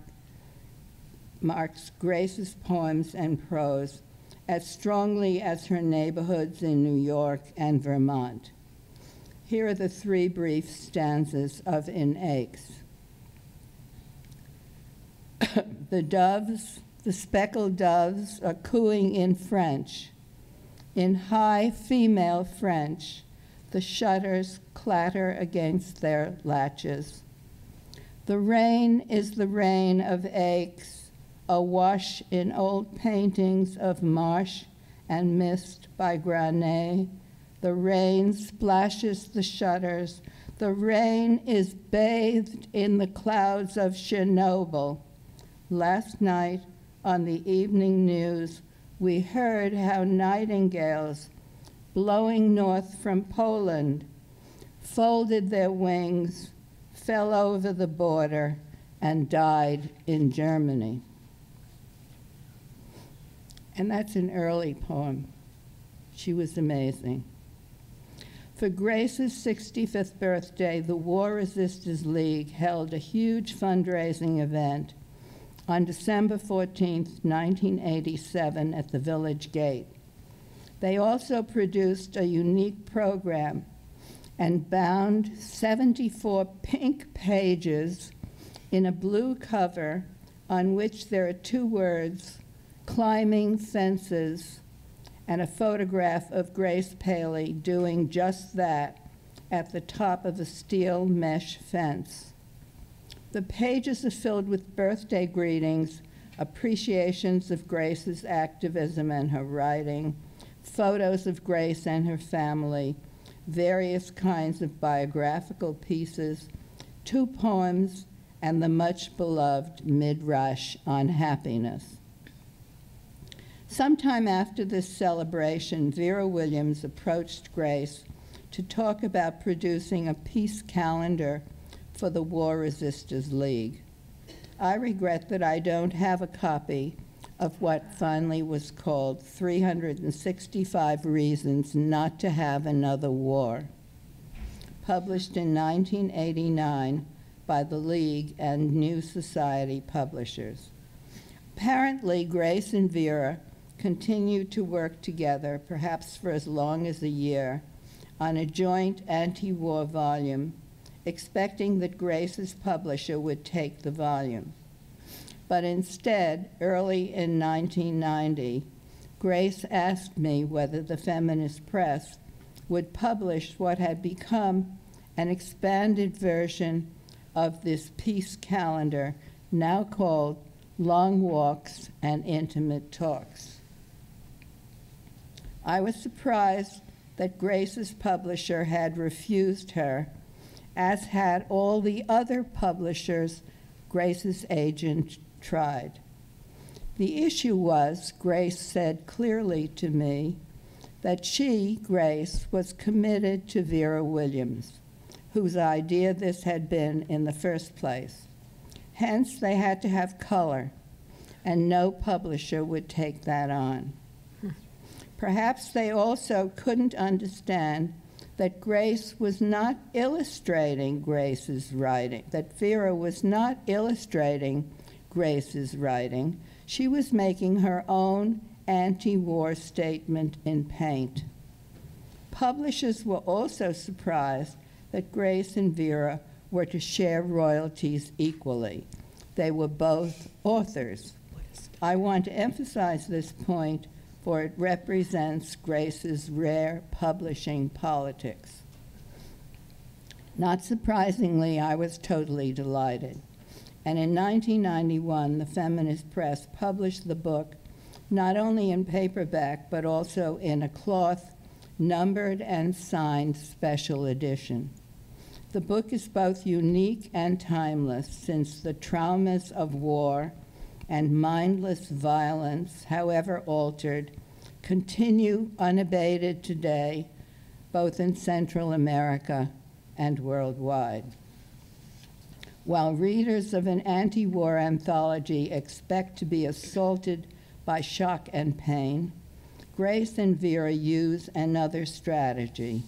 Grace's poems and prose as strongly as her neighborhoods in New York and Vermont. Here are the 3 brief stanzas of In Aches. The doves, the speckled doves, are cooing in French. In high female French, the shutters clatter against their latches. The rain is the rain of aches, awash in old paintings of marsh and mist by Granet. The rain splashes the shutters. The rain is bathed in the clouds of Chernobyl. Last night on the evening news, we heard how nightingales blowing north from Poland folded their wings, fell over the border, and died in Germany. And that's an early poem. She was amazing. For Grace's 65th birthday, the War Resisters League held a huge fundraising event on December 14th, 1987 at the Village Gate. They also produced a unique program and bound 74 pink pages in a blue cover on which there are 2 words, climbing fences, and a photograph of Grace Paley doing just that at the top of a steel mesh fence. The pages are filled with birthday greetings, appreciations of Grace's activism and her writing, photos of Grace and her family, various kinds of biographical pieces, 2 poems, and the much-beloved midrash on happiness. Sometime after this celebration, Vera Williams approached Grace to talk about producing a peace calendar for the War Resisters League. I regret that I don't have a copy of what finally was called 365 Reasons Not to Have Another War, published in 1989 by the League and New Society publishers. Apparently, Grace and Vera continued to work together, perhaps for as long as a year, on a joint anti-war volume, expecting that Grace's publisher would take the volume. But instead, early in 1990, Grace asked me whether the feminist press would publish what had become an expanded version of this peace calendar, now called Long Walks and Intimate Talks. I was surprised that Grace's publisher had refused her, as had all the other publishers Grace's agent tried. The issue was, Grace said clearly to me, that she, Grace, was committed to Vera Williams, whose idea this had been in the first place. Hence, they had to have color, and no publisher would take that on. Perhaps they also couldn't understand that Grace was not illustrating Grace's writing, that Vera was not illustrating Grace's writing. She was making her own anti-war statement in paint. Publishers were also surprised that Grace and Vera were to share royalties equally. They were both authors. I want to emphasize this point, for it represents Grace's rare publishing politics. Not surprisingly, I was totally delighted. And in 1991, the feminist press published the book not only in paperback, but also in a cloth, numbered and signed special edition. The book is both unique and timeless, since the traumas of war and mindless violence, however altered, continue unabated today, both in Central America and worldwide. While readers of an anti-war anthology expect to be assaulted by shock and pain, Grace and Vera use another strategy.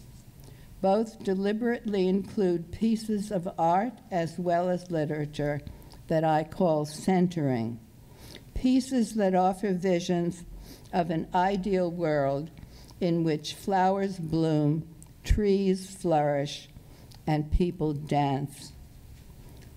Both deliberately include pieces of art as well as literature that I call centering, pieces that offer visions of an ideal world in which flowers bloom, trees flourish, and people dance.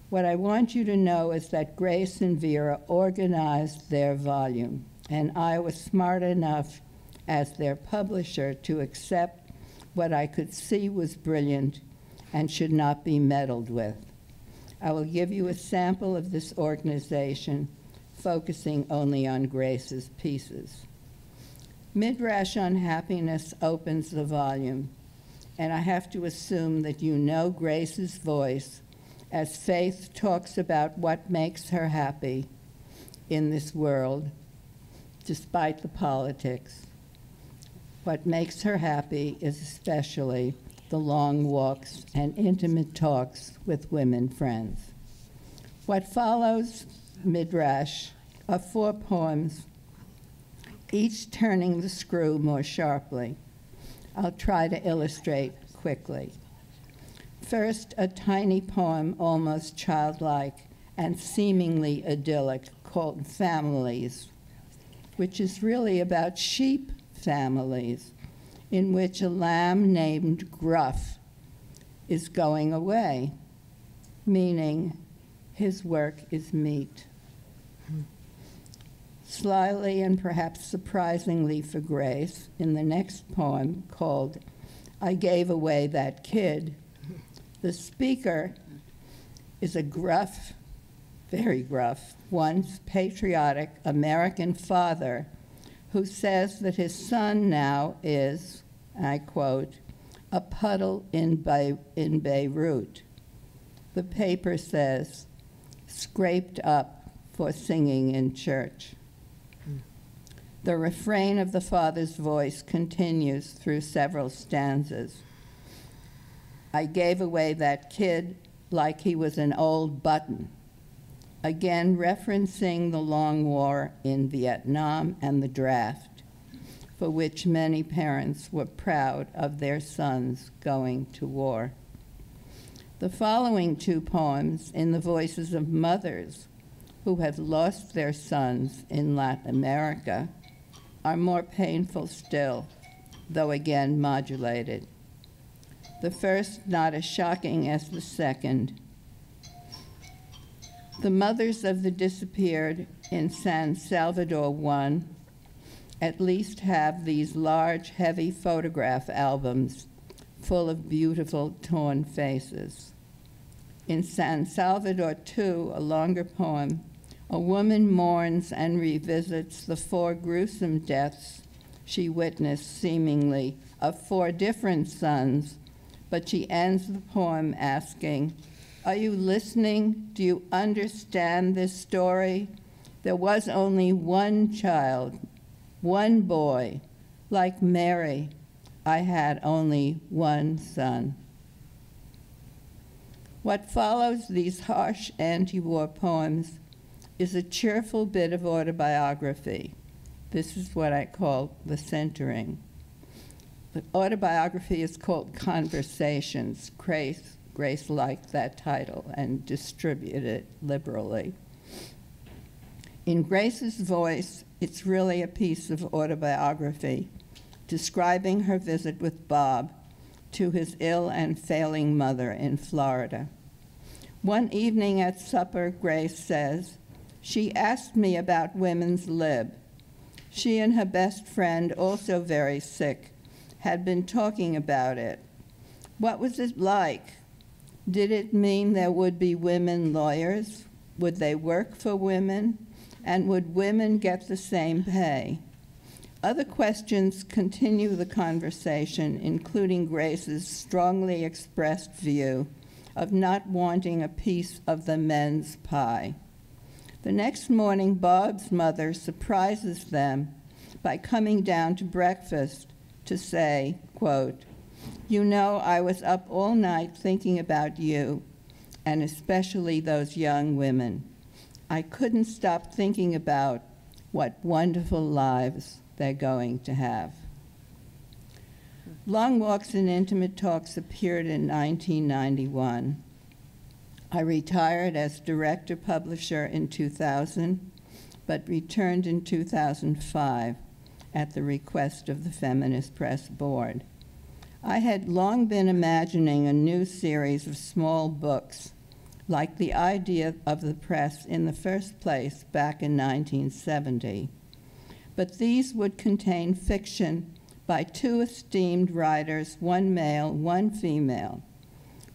What I want you to know is that Grace and Vera organized their volume, and I was smart enough as their publisher to accept what I could see was brilliant and should not be meddled with. I will give you a sample of this organization, focusing only on Grace's pieces. Midrash on Happiness opens the volume, and I have to assume that you know Grace's voice as Faith talks about what makes her happy in this world, despite the politics. What makes her happy is especially the long walks and intimate talks with women friends. What follows Midrash are 4 poems, each turning the screw more sharply. I'll try to illustrate quickly. First, a tiny poem, almost childlike and seemingly idyllic, called Families, which is really about sheep families, in which a lamb named Gruff is going away, meaning his work is meat. Slyly and perhaps surprisingly for Grace, in the next poem called I Gave Away That Kid, the speaker is a gruff, very gruff, once patriotic American father who says that his son now is, I quote, a puddle in Beirut. The paper says, scraped up for singing in church. The refrain of the father's voice continues through several stanzas. I gave away that kid like he was an old button, again referencing the long war in Vietnam and the draft, for which many parents were proud of their sons going to war. The following 2 poems, in the voices of mothers who have lost their sons in Latin America, are more painful still, though again modulated. The first not as shocking as the second. The mothers of the disappeared in San Salvador one at least have these large, heavy photograph albums full of beautiful, torn faces. In San Salvador 2, a longer poem, a woman mourns and revisits the 4 gruesome deaths she witnessed, seemingly, of 4 different sons, but she ends the poem asking, are you listening? Do you understand this story? There was only one child, one boy. Like Mary, I had only one son. What follows these harsh anti-war poems is a cheerful bit of autobiography. This is what I call the centering. The autobiography is called Conversations. Grace liked that title and distributed it liberally. In Grace's voice, it's really a piece of autobiography describing her visit with Bob to his ill and failing mother in Florida. One evening at supper, Grace says, she asked me about women's lib. She and her best friend, also very sick, had been talking about it. What was it like? Did it mean there would be women lawyers? Would they work for women? And would women get the same pay? Other questions continue the conversation, including Grace's strongly expressed view of not wanting a piece of the men's pie. The next morning, Bob's mother surprises them by coming down to breakfast to say, quote, "You know, I was up all night thinking about you, and especially those young women. I couldn't stop thinking about what wonderful lives they're going to have." Long Walks and Intimate Talks appeared in 1991. I retired as director-publisher in 2000, but returned in 2005 at the request of the Feminist Press Board. I had long been imagining a new series of small books, like the idea of the press in the first place back in 1970. But these would contain fiction by two esteemed writers, one male, one female.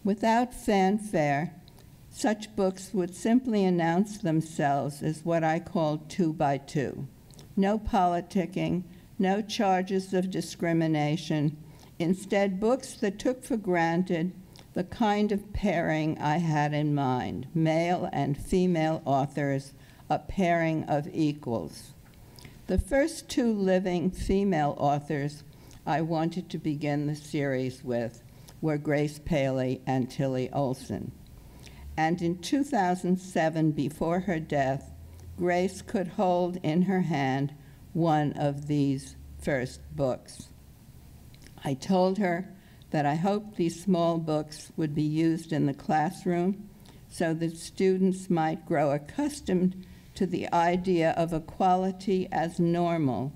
Without fanfare, such books would simply announce themselves as what I call 2 by 2. No politicking, no charges of discrimination. Instead, books that took for granted the kind of pairing I had in mind, male and female authors, a pairing of equals. The first 2 living female authors I wanted to begin the series with were Grace Paley and Tilly Olson. And in 2007, before her death, Grace could hold in her hand one of these first books. I told her that I hoped these small books would be used in the classroom so that students might grow accustomed to the idea of equality as normal,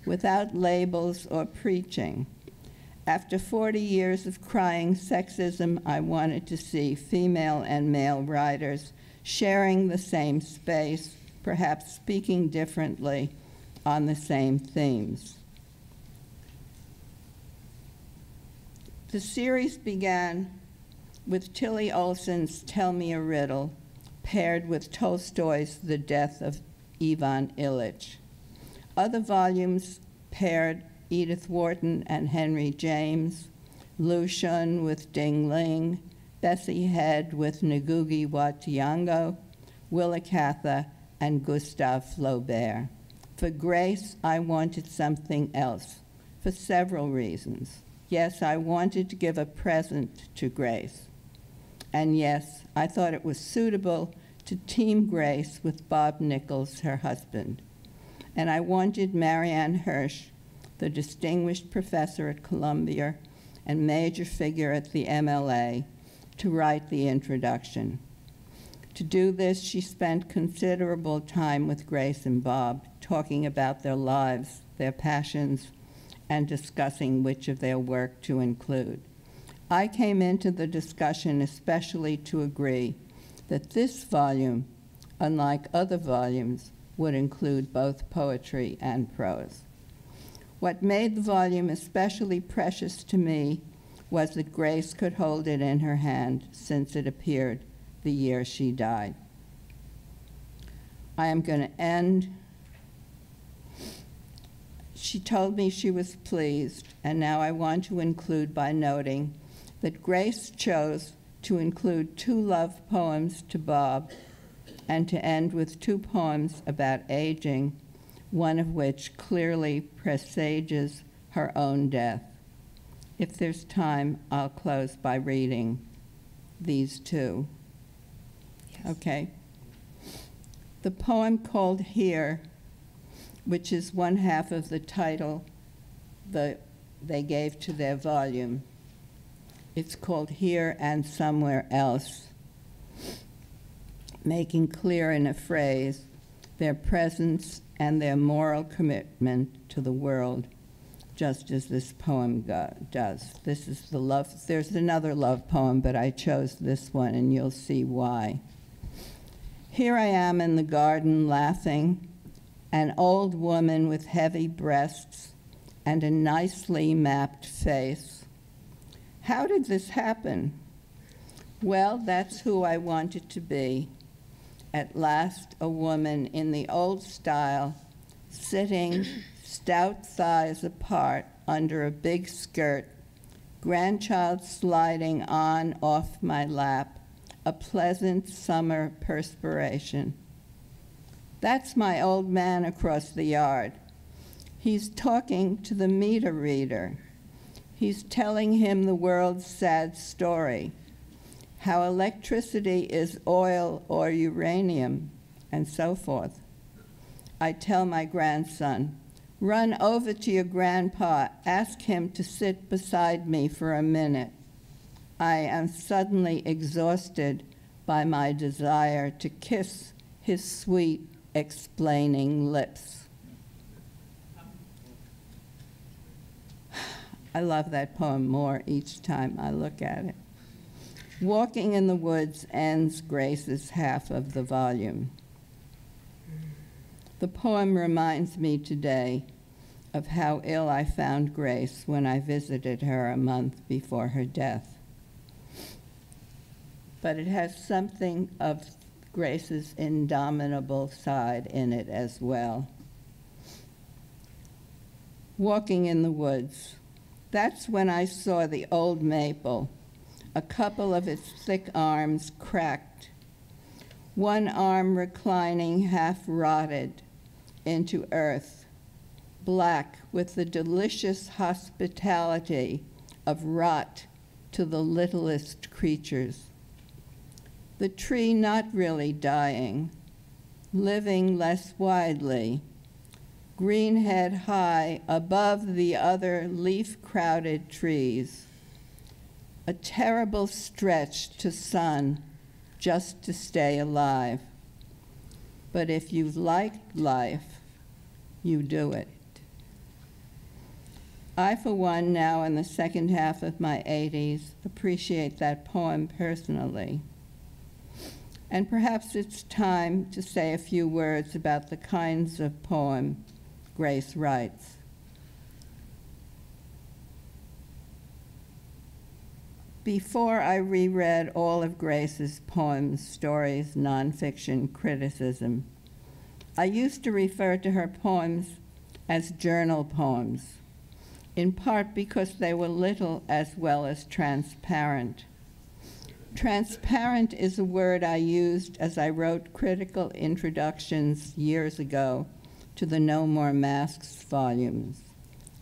without labels or preaching. After 40 years of crying sexism, I wanted to see female and male writers sharing the same space, perhaps speaking differently on the same themes. The series began with Tilly Olson's Tell Me a Riddle, paired with Tolstoy's The Death of Ivan Ilyich. Other volumes paired Edith Wharton and Henry James, Lu Xun with Ding Ling, Bessie Head with Ngugi wa Thiong'o, Willa Cather, and Gustave Flaubert. For Grace, I wanted something else, for several reasons. Yes, I wanted to give a present to Grace. And yes, I thought it was suitable to team Grace with Bob Nichols, her husband. And I wanted Marianne Hirsch, the distinguished professor at Columbia and major figure at the MLA, to write the introduction. To do this, she spent considerable time with Grace and Bob, talking about their lives, their passions, and discussing which of their work to include. I came into the discussion especially to agree that this volume, unlike other volumes, would include both poetry and prose. What made the volume especially precious to me was that Grace could hold it in her hand since it appeared the year she died. I am going to end. She told me she was pleased, and now I want to include by noting that Grace chose to include 2 love poems to Bob and to end with 2 poems about aging, one of which clearly presages her own death. If there's time, I'll close by reading these 2. Yes. Okay. The poem called Here, which is one half of the title they gave to their volume. It's called Here and Somewhere Else, making clear in a phrase their presence and their moral commitment to the world, just as this poem does. This is the love. There's another love poem, but I chose this one, and you'll see why. Here I am in the garden laughing, an old woman with heavy breasts and a nicely mapped face. How did this happen? Well, that's who I wanted to be. At last, a woman in the old style, sitting stout thighs apart under a big skirt, grandchild sliding on off my lap, a pleasant summer perspiration. That's my old man across the yard. He's talking to the meter reader. He's telling him the world's sad story, how electricity is oil or uranium, and so forth. I tell my grandson, run over to your grandpa, ask him to sit beside me for a minute. I am suddenly exhausted by my desire to kiss his sweet, explaining lips. I love that poem more each time I look at it. Walking in the Woods ends Grace's half of the volume. The poem reminds me today of how ill I found Grace when I visited her a month before her death. But it has something of Grace's indomitable side in it as well. Walking in the woods. That's when I saw the old maple, a couple of its thick arms cracked, one arm reclining half rotted into earth, black with the delicious hospitality of rot to the littlest creatures. The tree not really dying, living less widely, green head high above the other leaf-crowded trees. A terrible stretch to sun just to stay alive. But if you've liked life, you do it. I, for one, now in the second half of my 80s, appreciate that poem personally. And perhaps it's time to say a few words about the kinds of poem Grace writes. Before I reread all of Grace's poems, stories, nonfiction, criticism, I used to refer to her poems as journal poems, in part because they were little as well as transparent. Transparent is a word I used as I wrote critical introductions years ago to the No More Masks volumes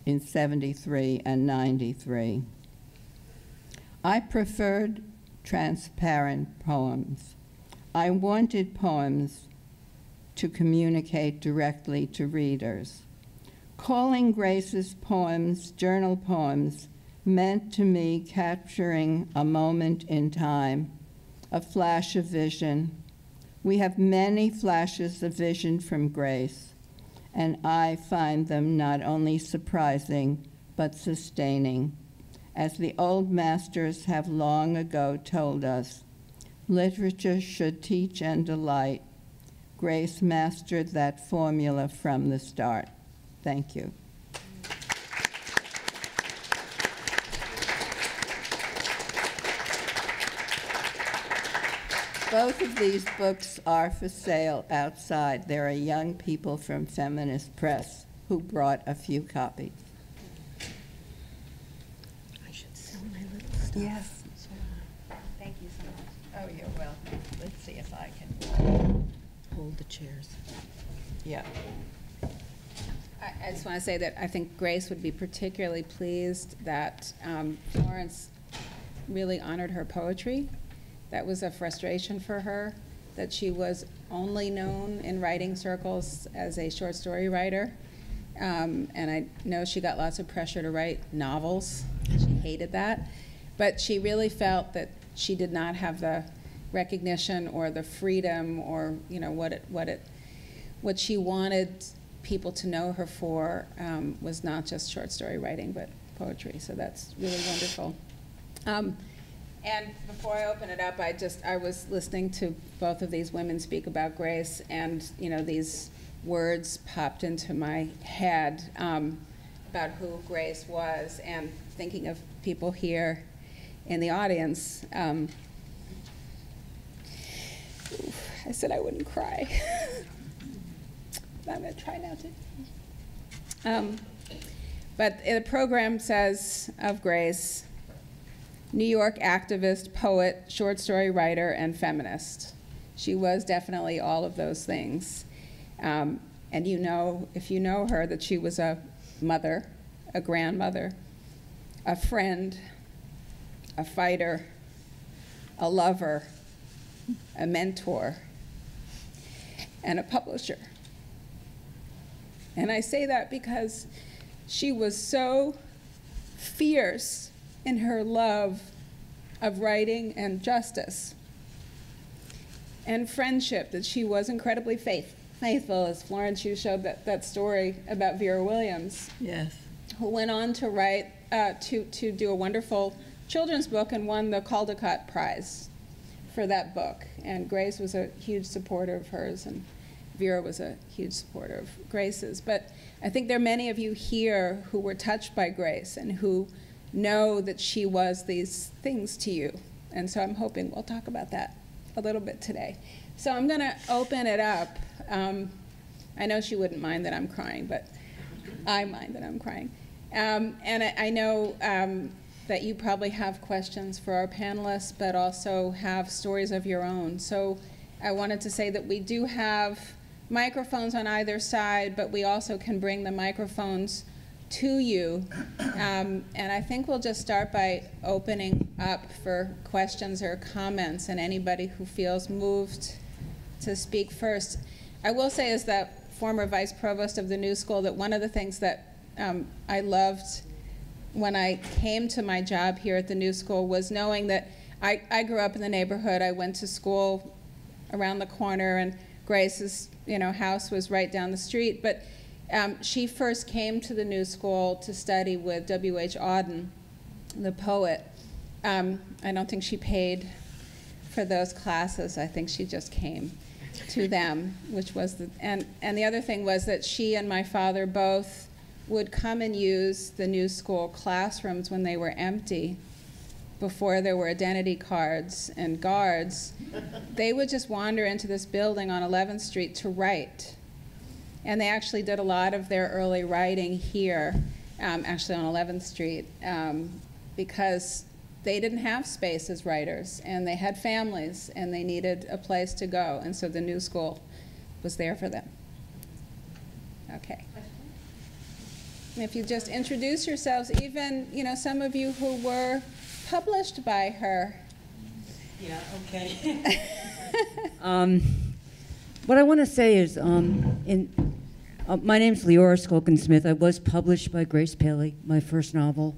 in 73 and 93. I preferred transparent poems. I wanted poems to communicate directly to readers. Calling Grace's poems journal poems meant to me capturing a moment in time, a flash of vision. We have many flashes of vision from Grace, and I find them not only surprising, but sustaining. As the old masters have long ago told us, literature should teach and delight. Grace mastered that formula from the start. Thank you. Both of these books are for sale outside. There are young people from Feminist Press who brought a few copies. I should sell my little stuff. Yes. Thank you so much. Oh, you're welcome. Let's see if I can. hold the chairs. Yeah. I just want to say that I think Grace would be particularly pleased that Florence really honored her poetry. That was a frustration for her, that she was only known in writing circles as a short story writer. And I know she got lots of pressure to write novels. She hated that. But she really felt that she did not have the recognition or the freedom or, you know, what she wanted people to know her for was not just short story writing, but poetry. So that's really wonderful. And before I open it up, I was listening to both of these women speak about Grace, and you know, these words popped into my head about who Grace was, and thinking of people here in the audience. I said I wouldn't cry. I'm going to try not to. But the program says of Grace, New York activist, poet, short story writer, and feminist. She was definitely all of those things. And you know, if you know her, that she was a mother, a grandmother, a friend, a fighter, a lover, a mentor, and a publisher. And I say that because she was so fierce in her love of writing and justice and friendship, that she was incredibly faithful, as Florence, you showed that story about Vera Williams. Yes. Who went on to write, to do a wonderful children's book and won the Caldecott Prize for that book. And Grace was a huge supporter of hers, and Vera was a huge supporter of Grace's. But I think there are many of you here who were touched by Grace and who know that she was these things to you. And so I'm hoping we'll talk about that a little bit today. So I'm going to open it up. I know she wouldn't mind that I'm crying, but I mind that I'm crying. And I know that you probably have questions for our panelists, but also have stories of your own. So I wanted to say that we do have microphones on either side, but we also can bring the microphones to you. And I think we'll just start by opening up for questions or comments, and anybody who feels moved to speak first. I will say, as the former vice provost of the New School, that one of the things that I loved when I came to my job here at the New School was knowing that I grew up in the neighborhood. I went to school around the corner, and Grace's house was right down the street. But she first came to the New School to study with W.H. Auden, the poet. I don't think she paid for those classes. I think she just came to them, which was and the other thing was that she and my father both would come and use the New School classrooms when they were empty, before there were identity cards and guards. They would just wander into this building on 11th Street to write. And they actually did a lot of their early writing here, actually on 11th Street, because they didn't have space as writers, and they had families, and they needed a place to go. And so the New School was there for them. Okay. And if you just introduce yourselves, even some of you who were published by her. Yeah, okay. What I want to say is, my name's Leora Skulkin-Smith. I was published by Grace Paley, my first novel.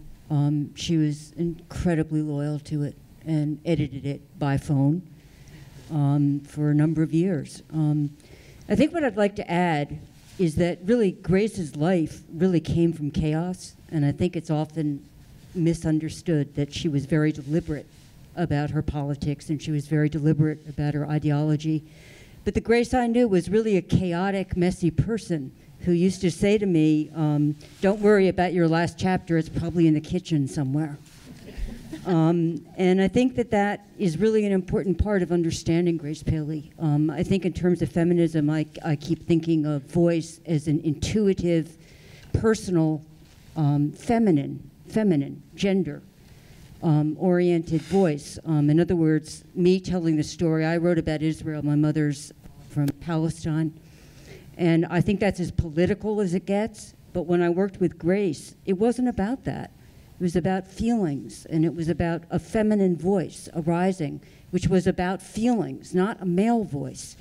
She was incredibly loyal to it and edited it by phone for a number of years. I think what I'd like to add is that really Grace's life really came from chaos, and I think it's often misunderstood that she was very deliberate about her politics and she was very deliberate about her ideology. But the Grace I knew was really a chaotic, messy person who used to say to me, don't worry about your last chapter, it's probably in the kitchen somewhere. And I think that is really an important part of understanding Grace Paley. I think in terms of feminism, I keep thinking of voice as an intuitive, personal, feminine, gender, oriented voice. In other words, me telling the story, I wrote about Israel, my mother's from Palestine. And I think that's as political as it gets. But when I worked with Grace, it wasn't about that. It was about feelings, and it was about a feminine voice arising, which was about feelings, not a male voice,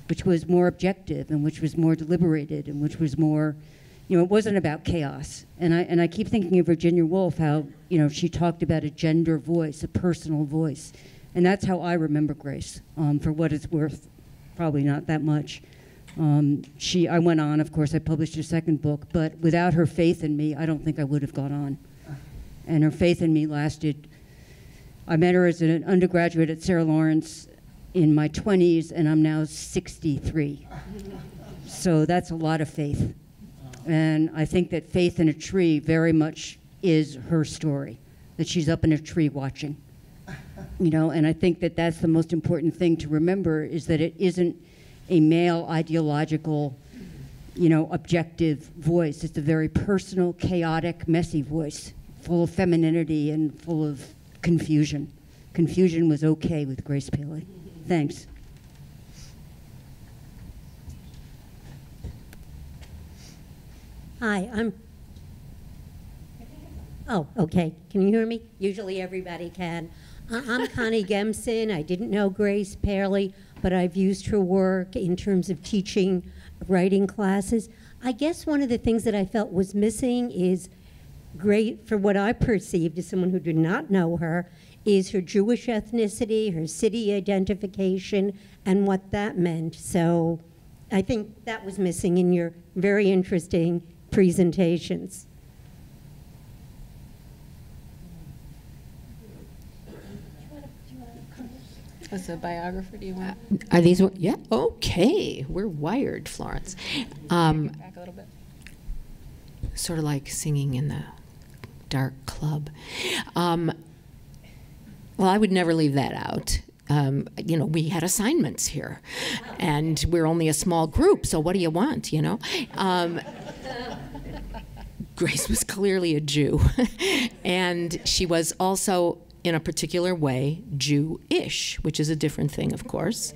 which was more objective and which was more deliberated and which was more, it wasn't about chaos. And I keep thinking of Virginia Woolf, how, she talked about a gender voice, a personal voice. And that's how I remember Grace, for what it's worth, probably not that much. I went on, of course, I published her second book, but without her faith in me, I don't think I would have gone on. And her faith in me lasted, I met her as an undergraduate at Sarah Lawrence in my 20s, and I'm now 63. So that's a lot of faith. And I think that faith in a tree very much is her story, that she's up in a tree watching. And I think that that's the most important thing to remember, is that it isn't a male ideological, objective voice. It's a very personal, chaotic, messy voice, full of femininity and full of confusion. Confusion was okay with Grace Paley. Thanks. Hi, oh, okay. Can you hear me? Usually everybody can. I'm Connie Gemson. I didn't know Grace Paley, but I've used her work in terms of teaching writing classes. I guess one of the things that I felt was missing is great, for what I perceived as someone who did not know her, is her Jewish ethnicity, her city identification, and what that meant. So I think that was missing in your very interesting presentations. As a biographer, do you want? Are these, yeah, okay, we're wired, Florence. Back a little bit. Sort of like singing in the dark club. Well, I would never leave that out. We had assignments here, and we're only a small group, so what do you want, Grace was clearly a Jew, and she was also, in a particular way, Jewish, which is a different thing, of course.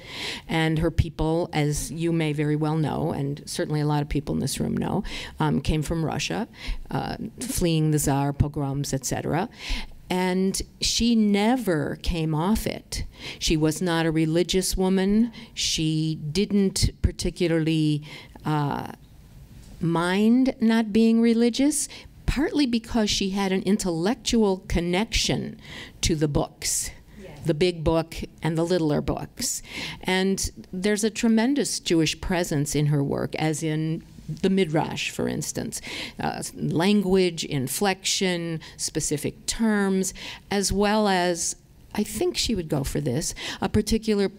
And her people, as you may very well know, and certainly a lot of people in this room know, came from Russia, fleeing the Tsar, pogroms, etc. And she never came off it. She was not a religious woman. She didn't particularly mind not being religious, partly because she had an intellectual connection to the books, the big book and the littler books. And there's a tremendous Jewish presence in her work, as in the Midrash, for instance. Language, inflection, specific terms, as well as, I think she would go for this, a particular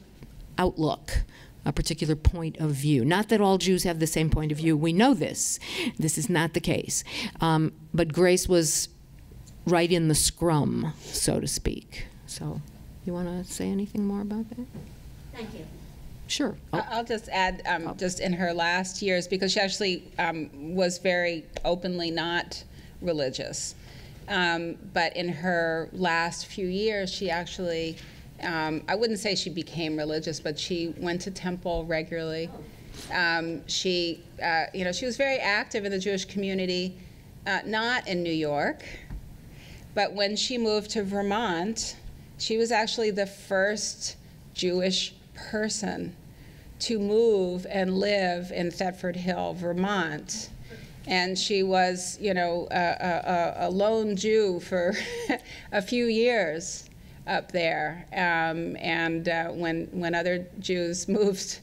outlook, a particular point of view. Not that all Jews have the same point of view. We know this. This is not the case. But Grace was right in the scrum, so to speak. So, you want to say anything more about that? Thank you. Sure. I'll just add, just in her last years, because she actually was very openly not religious. But in her last few years, she actually, I wouldn't say she became religious, but she went to temple regularly. She was very active in the Jewish community, not in New York, but when she moved to Vermont, she was actually the first Jewish person to move and live in Thetford Hill, Vermont. And she was, a lone Jew for a few years up there. When other Jews moved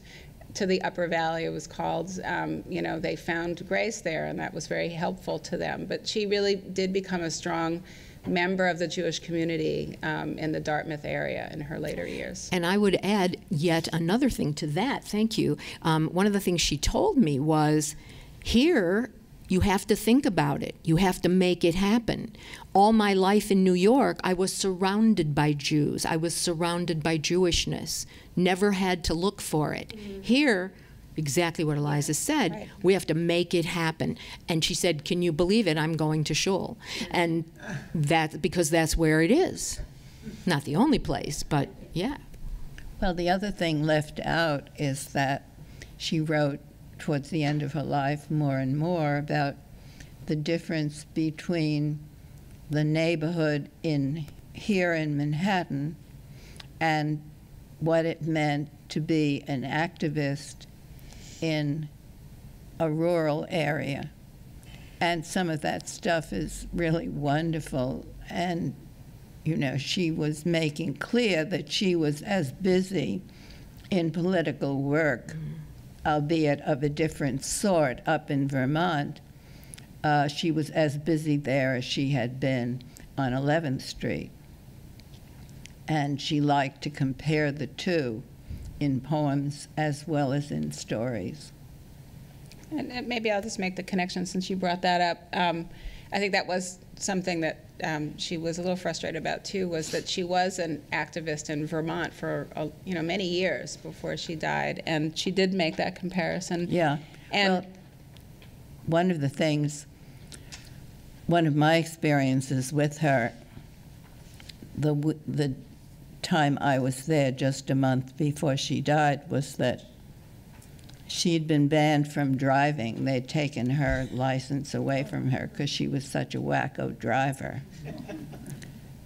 to the Upper Valley, it was called, they found Grace there, and that was very helpful to them. But she really did become a strong member of the Jewish community in the Dartmouth area in her later years. And I would add yet another thing to that. Thank you. One of the things she told me was, here, you have to think about it. You have to make it happen. All my life in New York, I was surrounded by Jews. I was surrounded by Jewishness. Never had to look for it. Mm-hmm. Here, exactly what Eliza said, right. We have to make it happen. And she said, can you believe it? I'm going to shul. And because that's where it is. Not the only place, but yeah. Well, the other thing left out is that she wrote towards the end of her life more and more about the difference between the neighborhood here in Manhattan and what it meant to be an activist in a rural area. And some of that stuff is really wonderful. And, you know, she was making clear that she was as busy in political work, albeit of a different sort, up in Vermont. She was as busy there as she had been on 11th Street. And she liked to compare the two in poems as well as in stories. And maybe I'll just make the connection since you brought that up. I think that was something that she was a little frustrated about too, was that she was an activist in Vermont for many years before she died, and she did make that comparison. Yeah. And well, one of my experiences with her, the time I was there just a month before she died, was that she'd been banned from driving. They'd taken her license away from her because she was such a wacko driver.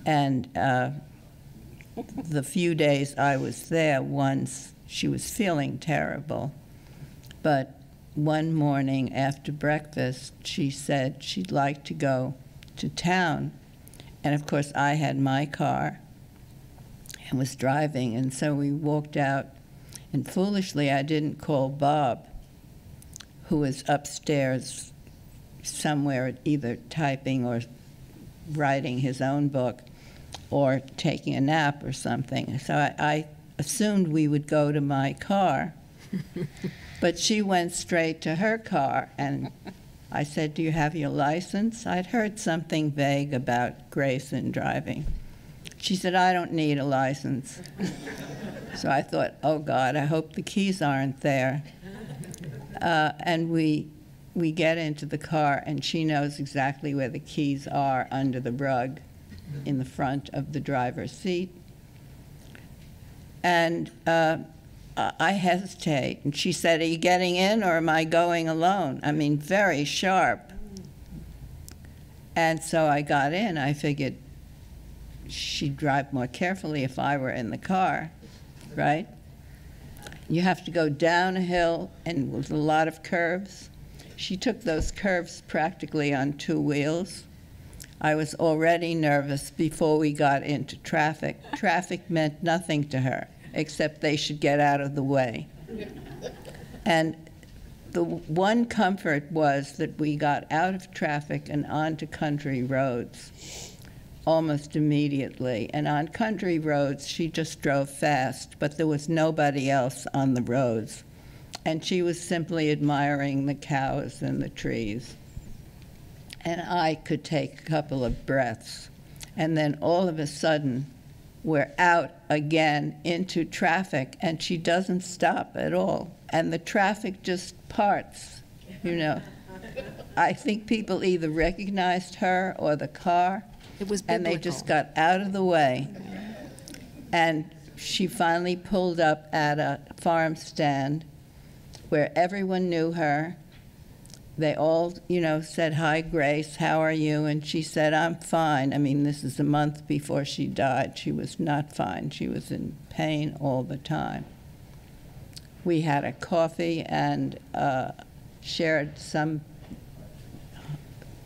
And the few days I was there, once she was feeling terrible, but one morning after breakfast, she said she'd like to go to town. And of course, I had my car and was driving, and so we walked out. And foolishly, I didn't call Bob, who was upstairs somewhere either typing or writing his own book or taking a nap or something. So I assumed we would go to my car. But she went straight to her car, and I said, "Do you have your license?" I'd heard something vague about Grace and driving. She said, "I don't need a license." So I thought, oh God, I hope the keys aren't there. And we get into the car, and she knows exactly where the keys are, under the rug in the front of the driver's seat. And I hesitate, and she said, "Are you getting in or am I going alone?" I mean, very sharp. And so I got in. I figured she'd drive more carefully if I were in the car, right? You have to go down a hill and with a lot of curves. She took those curves practically on two wheels. I was already nervous before we got into traffic. Traffic meant nothing to her, except they should get out of the way. And the one comfort was that we got out of traffic and onto country roads almost immediately. And on country roads, she just drove fast, but there was nobody else on the roads. And she was simply admiring the cows and the trees. And I could take a couple of breaths. And then all of a sudden, we're out again into traffic, and she doesn't stop at all. And the traffic just parts, you know. I think people either recognized her or the car, It was and they just got out of the way. And she finally pulled up at a farm stand where everyone knew her. They all, you know, said, "Hi, Grace, how are you?" And she said, "I'm fine." I mean, this is a month before she died. She was not fine. She was in pain all the time. We had a coffee and shared some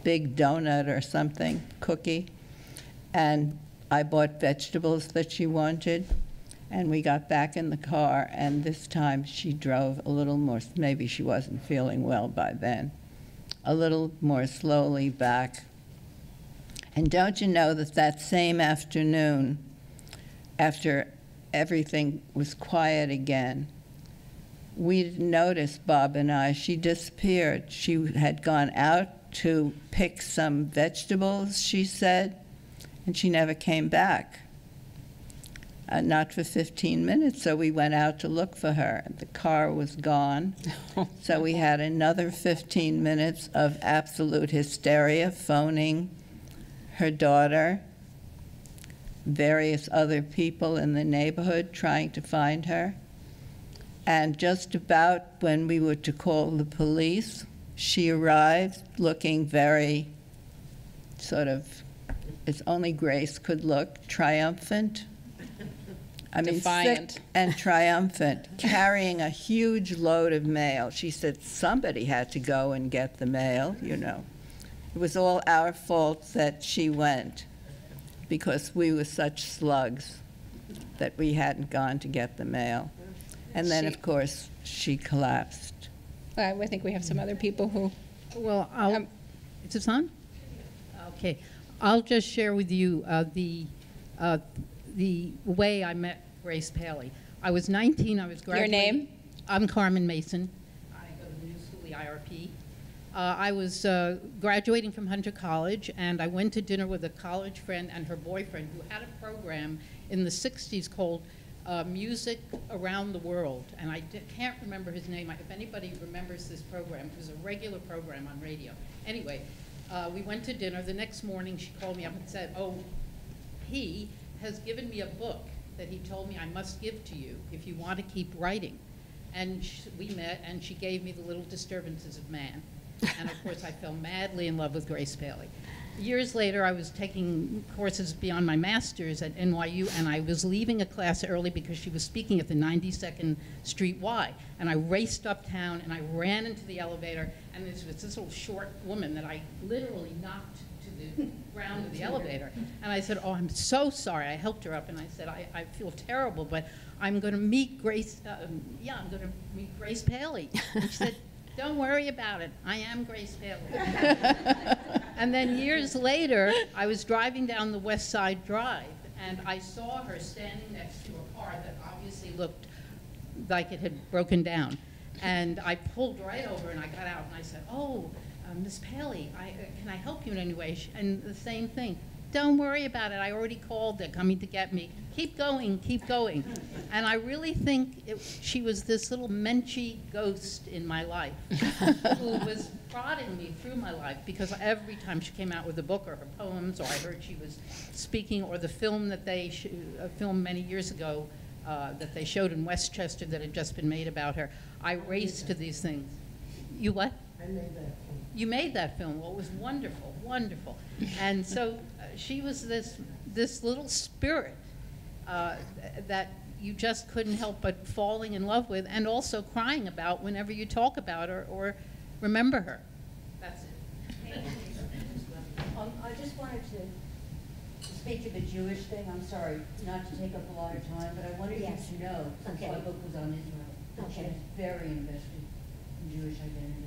big donut or something, cookie. And I bought vegetables that she wanted. And we got back in the car, and this time she drove a little more, maybe she wasn't feeling well by then, a little more slowly back. And don't you know that that same afternoon, after everything was quiet again, we didn't notice, Bob and I, she disappeared. She had gone out to pick some vegetables, she said, and she never came back. Not for 15 minutes, so we went out to look for her. The car was gone, so we had another 15 minutes of absolute hysteria, phoning her daughter, various other people in the neighborhood trying to find her. And just about when we were to call the police, she arrived looking very sort of, as only Grace could look, triumphant. I mean, Defiant. sick and triumphant, carrying a huge load of mail. She said somebody had to go and get the mail, you know. It was all our fault that she went, because we were such slugs that we hadn't gone to get the mail. And then, of course, she collapsed. I think we have some other people who. Well, is this on? Okay. I'll just share with you the way I met Grace Paley. I was 19. I was graduating. Your name? I'm Carmen Mason. I go to the new school, the IRP. I was graduating from Hunter College, and I went to dinner with a college friend and her boyfriend who had a program in the 60s called Music Around the World. And I can't remember his name. If anybody remembers this program, it was a regular program on radio. Anyway, we went to dinner. The next morning, she called me up and said, oh, he has given me a book that he told me I must give to you if you want to keep writing. And we met, and she gave me the little Disturbances of Man. And of course, I fell madly in love with Grace Paley. Years later, I was taking courses beyond my master's at NYU, and I was leaving a class early because she was speaking at the 92nd Street Y. And I raced uptown, and I ran into the elevator, and there was this little short woman that I literally knocked to the ground of the elevator. And I said, oh, I'm so sorry. I helped her up, and I said, I feel terrible, but I'm going to meet Grace, I'm going to meet Grace Paley. And she said, don't worry about it. I am Grace Paley. And then years later, I was driving down the West Side Drive, and I saw her standing next to a car that obviously looked like it had broken down. And I pulled right over, and I got out, and I said, oh, Miss Paley, can I help you in any way? And the same thing. Don't worry about it. I already called. They're coming to get me. Keep going, keep going. And I really think she was this little menschy ghost in my life who was prodding me through my life, because every time she came out with a book or her poems, or I heard she was speaking, or the film that they filmed many years ago that they showed in Westchester that had just been made about her, I raced to these things. You what? I made that film. You made that film. Well, it was wonderful, wonderful. And so she was this little spirit that you just couldn't help but falling in love with, and also crying about whenever you talk about her or remember her. That's it. I just wanted to speak to the Jewish thing. I'm sorry not to take up a lot of time, but I wanted you to know, since my book was on Israel, she was very invested in Jewish identity.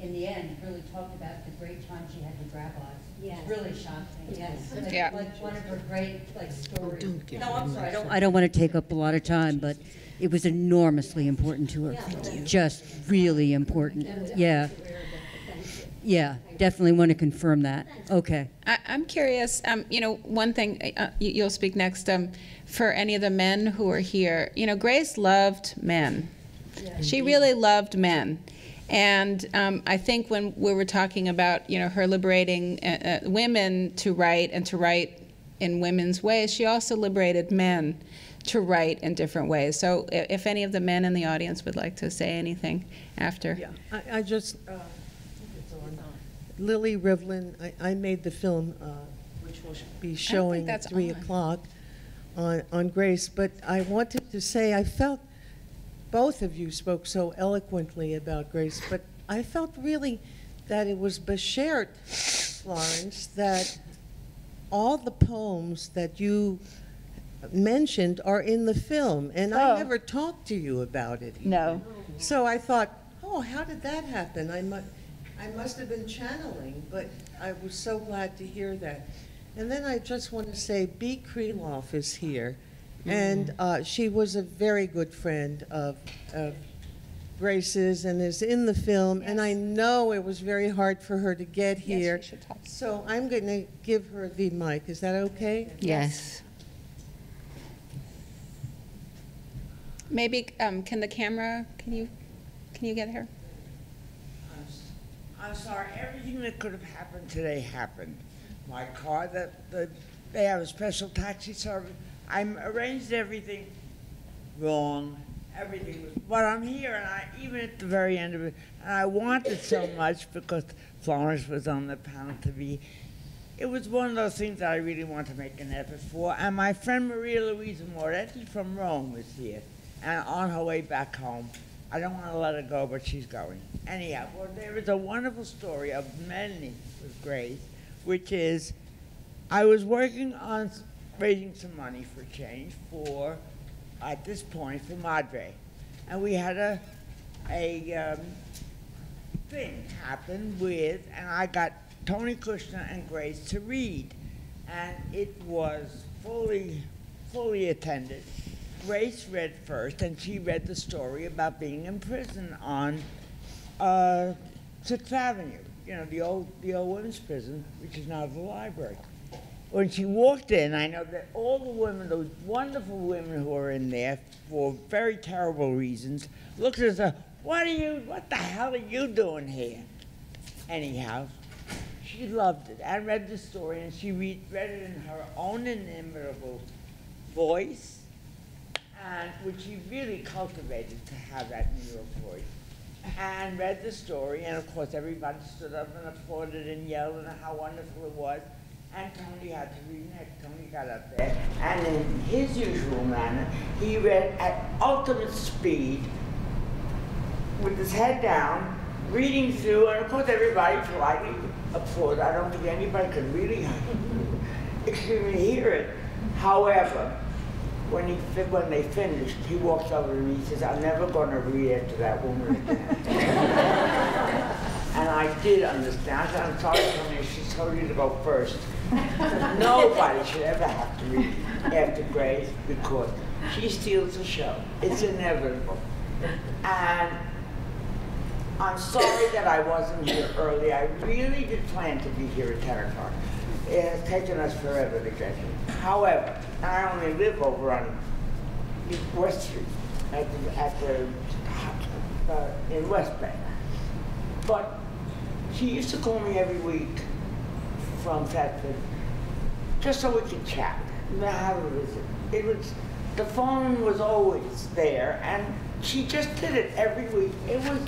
In the end, it really talked about the great time she had with rabbis. Yes. It's really shocking. Yes. Like one of her great stories. No, I'm sorry. I don't want to take up a lot of time, but it was enormously important to her. Just really important. Yeah. Yeah, definitely want to confirm that. Okay. I'm curious, one thing, you'll speak next, for any of the men who are here. Grace loved men. She really loved men. And I think when we were talking about, her liberating women to write, and to write in women's ways, she also liberated men to write in different ways. So if any of the men in the audience would like to say anything after. Yeah, I just, it's on. Lilly Rivlin, I made the film, which will be showing at 3 o'clock on Grace, but I wanted to say I felt both of you spoke so eloquently about Grace, but I felt really that it was Bashert, Florence, that all the poems that you mentioned are in the film, and I never talked to you about it. No. So I thought, oh, how did that happen? I must have been channeling, but I was so glad to hear that. And then I just want to say, B. Kreloff is here. And she was a very good friend of Grace's and is in the film. Yes. And I know it was very hard for her to get here. Yes, she should talk. So I'm going to give her the mic. Is that okay? Yes. Maybe, can the camera, can you get her? I'm sorry, everything that could have happened today happened. My car, they have a special taxi service. I arranged everything wrong. everything was, but I'm here, and even at the very end of it, and I wanted so much because Florence was on the panel to be. It was one of those things that I really want to make an effort for. And my friend Maria Luisa Moretti from Rome was here, and on her way back home. I don't want to let her go, but she's going. Anyhow, well, there is a wonderful story of many with Grace, which is I was working on raising some money for change for, at this point, for Madre. And we had a thing happen with, and I got Tony Kushner and Grace to read. And it was fully attended. Grace read first, and she read the story about being in prison on 6th Avenue, you know, the old women's prison, which is now the library. When she walked in, I know that all the women, those wonderful women who were in there for very terrible reasons, looked at her, what the hell are you doing here? Anyhow, she loved it and read the story, and she read it in her own inimitable voice, and which she really cultivated to have that New York voice, and read the story, and of course everybody stood up and applauded and yelled and how wonderful it was, and Tony had to read next. Tony got up there, and in his usual manner, he read at ultimate speed, with his head down, reading through, and of course everybody politely applauded. I don't think anybody could really hear it. However, when they finished, he walked over to me and says, I'm never going to read after that woman again. And I did understand. I said, I'm sorry, Tony, she told you to go first. Nobody should ever have to read after Grace because she steals the show. It's inevitable. And I'm sorry that I wasn't here early. I really did plan to be here at 10 o'clock. It has taken us forever to get here. However, I only live over on West Street in West Bay. But she used to call me every week from Thetford just so we could chat. Have a visit. The phone was always there, and she just did it every week. It was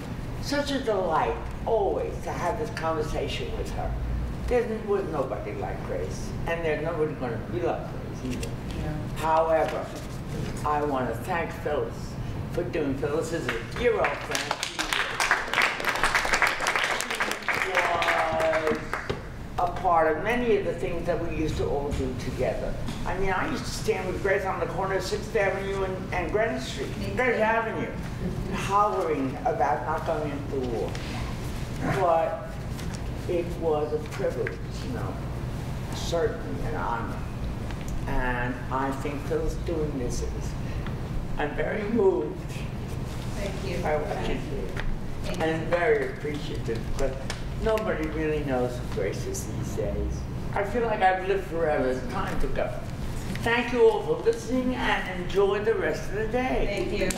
such a delight always to have this conversation with her. There was nobody like Grace, and there's nobody going to be like Grace either. Yeah. However, I want to thank Phyllis for doing. Phyllis is a dear old friend. She was a part of many of the things that we used to all do together. I mean, I used to stand with Grace on the corner of 6th Avenue and Greenwich Street, Greenwich Avenue, hollering about not going into the war. But it was a privilege, you know, certainly an honor. And I think Phyllis doing this is, I'm very moved. Thank you. I watch it, and very appreciative, but nobody really knows who Grace is these days. I feel like I've lived forever. It's time to go. Thank you all for listening, and enjoy the rest of the day. Thank you.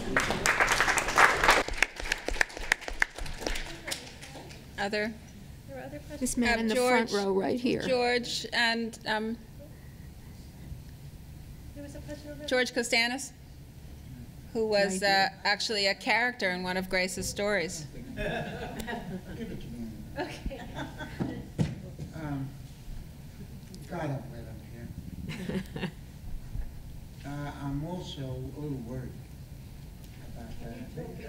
Other? This man in the front row right here. George and George Costanis, who was actually a character in one of Grace's stories. Okay. God, I'm glad I'm here. I'm also a little worried about that.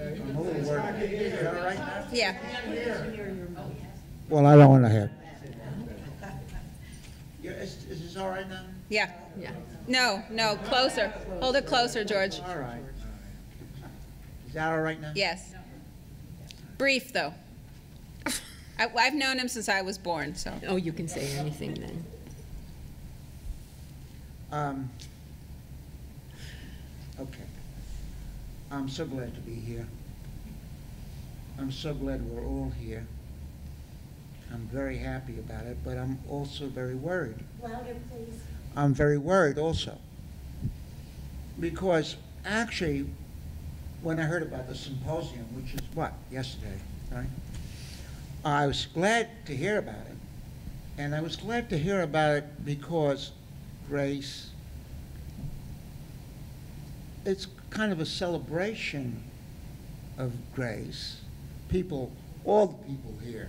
I'm a little worried. Is that all right now? Yeah. Well, I don't want to have. Yeah, is this all right now? Yeah. Yeah. No, closer. Hold it closer, George. All right. Is that all right now? Yes. Brief, though. I've known him since I was born, so. Oh, you can say anything then. Okay. I'm so glad to be here. I'm so glad we're all here. I'm very happy about it, but I'm also very worried. Louder, please. I'm very worried also. Because actually, when I heard about the symposium, which is what, yesterday, right? I was glad to hear about it. And I was glad to hear about it because Grace, kind of a celebration of Grace. People, all the people here,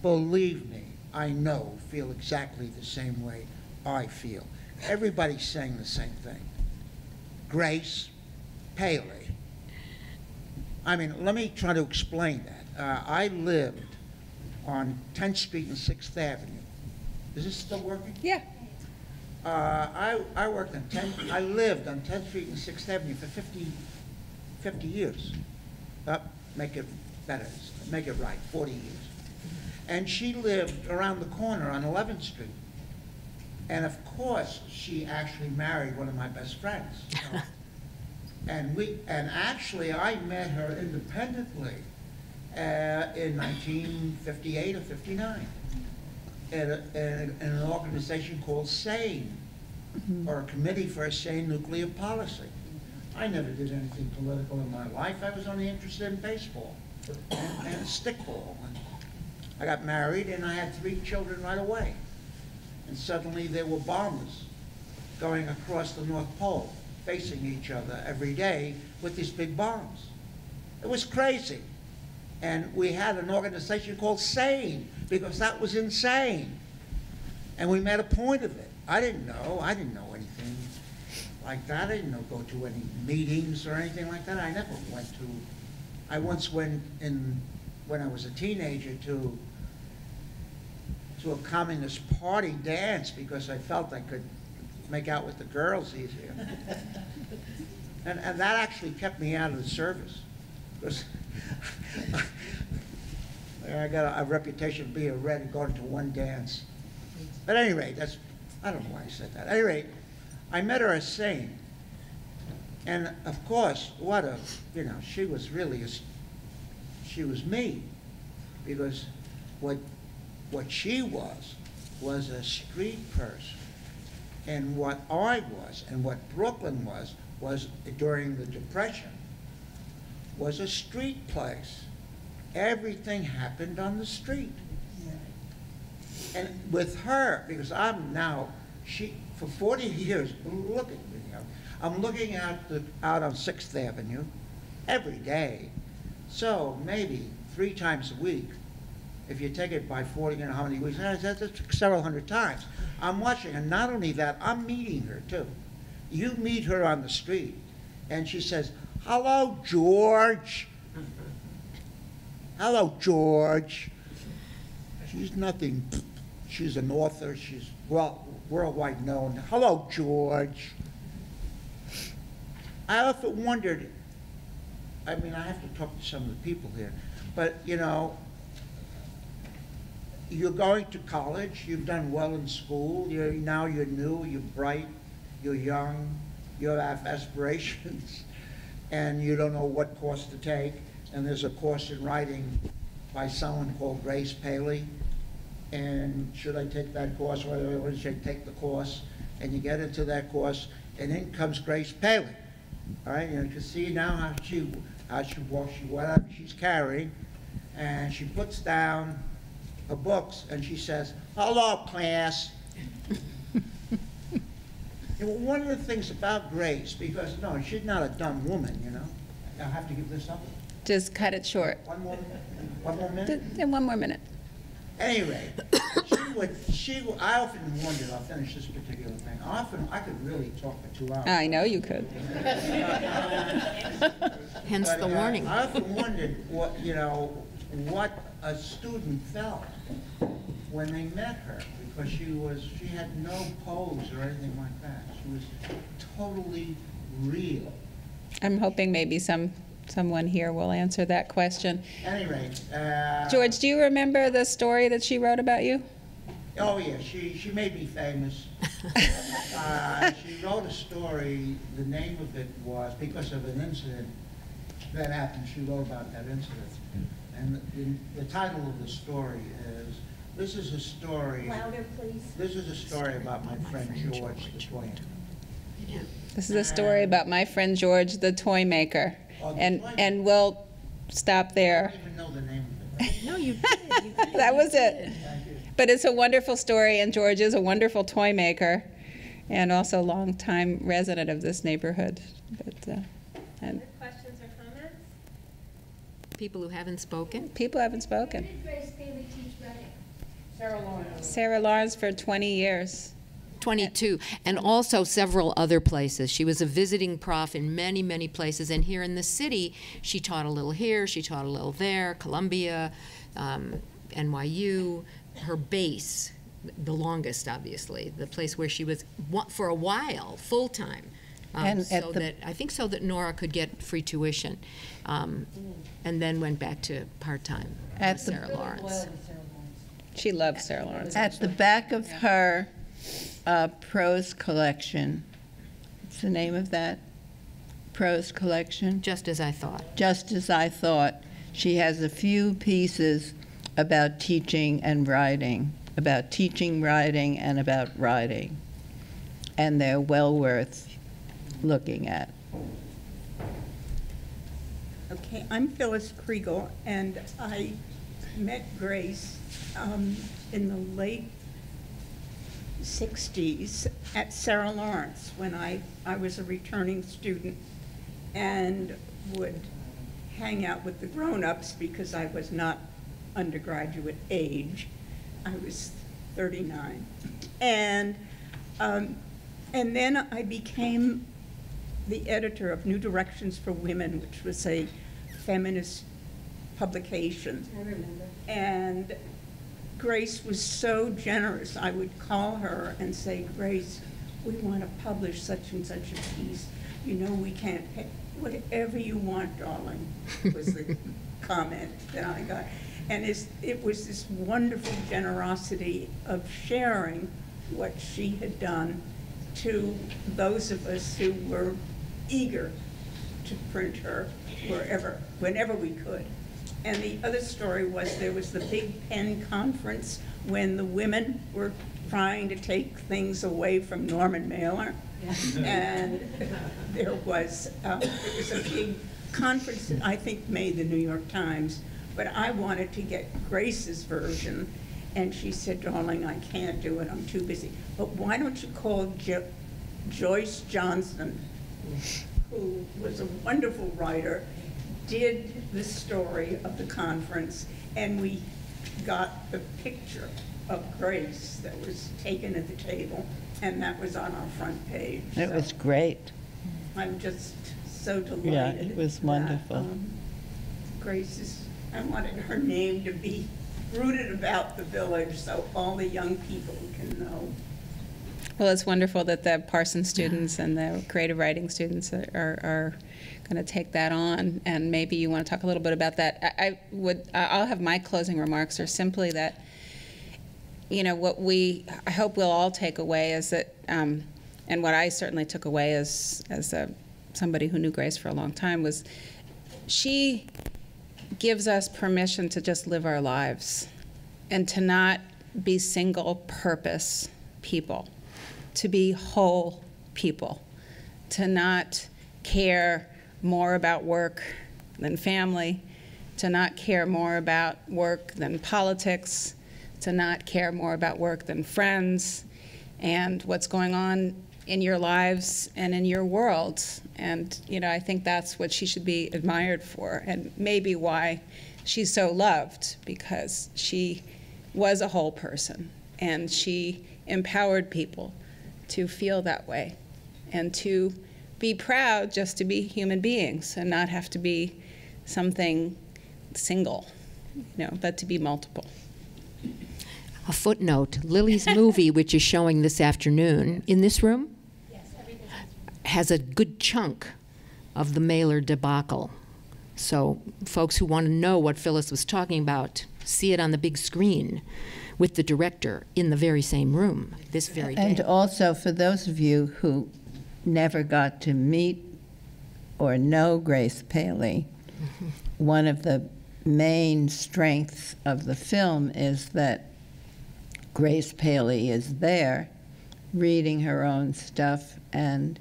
believe me, I know, feel exactly the same way I feel. Everybody's saying the same thing. Grace Paley. I mean, let me try to explain that. I lived on 10th Street and 6th Avenue. Is this still working? Yeah. I worked on I lived on 10th Street and 6th Avenue for 50 years. Make it better, make it right, 40 years. And she lived around the corner on 11th Street. And of course, she actually married one of my best friends. And actually, I met her independently in 1958 or 59 in an organization called SANE, or a Committee for a Sane Nuclear Policy. I never did anything political in my life. I was only interested in baseball and stickball. And I got married and I had 3 children right away. And suddenly there were bombers going across the North Pole, facing each other every day with these big bombs. It was crazy. And we had an organization called SANE, because that was insane. And we made a point of it. I didn't know anything like that. I didn't go to any meetings or anything like that. I never went to, I once went in, when I was a teenager, to a communist party dance because I felt I could make out with the girls easier. And that actually kept me out of the service. Because I got a reputation of being a red and going to one dance. But at any rate, I don't know why I said that. At any rate, I met her as SANE. And of course, she was really, she was me. Because what she was a street person. And what I was, and what Brooklyn was during the Depression, was a street place. Everything happened on the street. And with her, because I'm now, for 40 years, look at me, I'm looking out on 6th Avenue every day. So maybe 3 times a week, if you take it by 40, how many weeks, that's several hundred times. I'm watching, and not only that, I'm meeting her too. You meet her on the street, and she says, "Hello, George." "Hello, George." She's nothing. She's an author. She's worldwide known. "Hello, George." I often wondered, I mean, I have to talk to some of the people here, but you're going to college, you've done well in school, now you're new, you're bright, you're young, you have aspirations, and you don't know what course to take. And there's a course in writing by someone called Grace Paley. And should I take that course, or should I take the course? And you get into that course, and in comes Grace Paley. All right, you can see now how she walks, whatever she's carrying, and she puts down her books, and she says, "Hello, class." One of the things about Grace, because she's not a dumb woman, I have to give this up. Just cut it short. One more minute? And 1 more minute. Anyway, I often wondered, I'll finish this particular thing, I could really talk for 2 hours. I know you could. Hence the warning. I often wondered what a student felt when they met her, because she had no pose or anything like that. She was totally real. I'm hoping maybe someone here will answer that question. At any rate, George, do you remember the story that she wrote about you? Oh yeah, she made me famous. She wrote a story, the name of it was, because of an incident that happened, she wrote about that incident. And the title of the story is, this is a story. Louder, please. This is a story about my friend George, the toy maker. This is a story about my friend George, the toy maker. And we'll stop there. I don't even know the name of it. No, you did. That was it. But it's a wonderful story, and George is a wonderful toy maker and also a longtime resident of this neighborhood. But And questions or comments? People who haven't spoken? people haven't spoken. Where did Grace Paley teach writing? Sarah Lawrence for 20 years. 22, and also several other places. She was a visiting prof in many, many places, and here in the city, she taught a little here, she taught a little there, Columbia, NYU, her base, the longest, obviously, the place where she was for a while, full-time. And so that I think so that Nora could get free tuition, and then went back to part-time with Sarah Lawrence. She loved Sarah Lawrence. At the back of her prose collection, what's the name of that prose collection? Just As I Thought. Just As I Thought. She has a few pieces about teaching and writing, about teaching, writing, and about writing. And they're well worth looking at. Okay, I'm Phyllis Kriegel, and I met Grace in the late 60s at Sarah Lawrence when I was a returning student and would hang out with the grown-ups because I was not undergraduate age. I was 39. And then I became the editor of New Directions for Women, which was a feminist publication. I remember. And Grace was so generous. I would call her and say, Grace, we want to publish such and such a piece. You know, we can't pay. Whatever you want, darling, was the comment that I got. And it was this wonderful generosity of sharing what she had done to those of us who were eager to print her whenever we could. And the other story was there was the Big Pen Conference when the women were trying to take things away from Norman Mailer. And there was it was a big conference that I think made the New York Times, but I wanted to get Grace's version, and she said, darling, I can't do it, I'm too busy. But why don't you call Joyce Johnson, who was a wonderful writer, did the story of the conference, and we got the picture of Grace that was taken at the table, and that was on our front page. It was great. I'm just so delighted. Yeah, it was wonderful. Grace I wanted her name to be rooted about the village so all the young people can know. Well, it's wonderful that the Parsons students and the creative writing students are going to take that on, and maybe you want to talk a little bit about that. I'll have my closing remarks are simply that, you know, what I hope we'll all take away is that, and what I certainly took away as somebody who knew Grace for a long time was she gives us permission to just live our lives and to not be single purpose people, to be whole people, to not care more about work than family, to not care more about work than politics, to not care more about work than friends and what's going on in your lives and in your world. And, you know, I think that's what she should be admired for, and maybe why she's so loved, because she was a whole person and she empowered people to feel that way and to be proud just to be human beings and not have to be something single, you know, but to be multiple. A footnote, Lily's movie, which is showing this afternoon in this room, has a good chunk of the Mailer debacle. So folks who want to know what Phyllis was talking about, see it on the big screen with the director in the very same room this very day. And also for those of you who never got to meet or know Grace Paley, one of the main strengths of the film is that Grace Paley is there reading her own stuff, and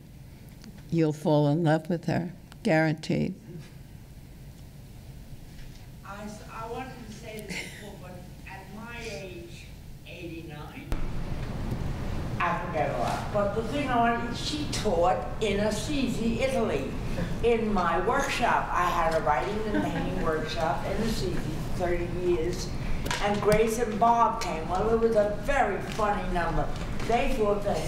you'll fall in love with her, guaranteed. I wanted to say this before, but at my age, 89, I forget a lot. But the thing she taught in Assisi, Italy. in my workshop. I had a writing and painting workshop in the city for 30 years, and Grace and Bob came. Well, it was a very funny number. They thought that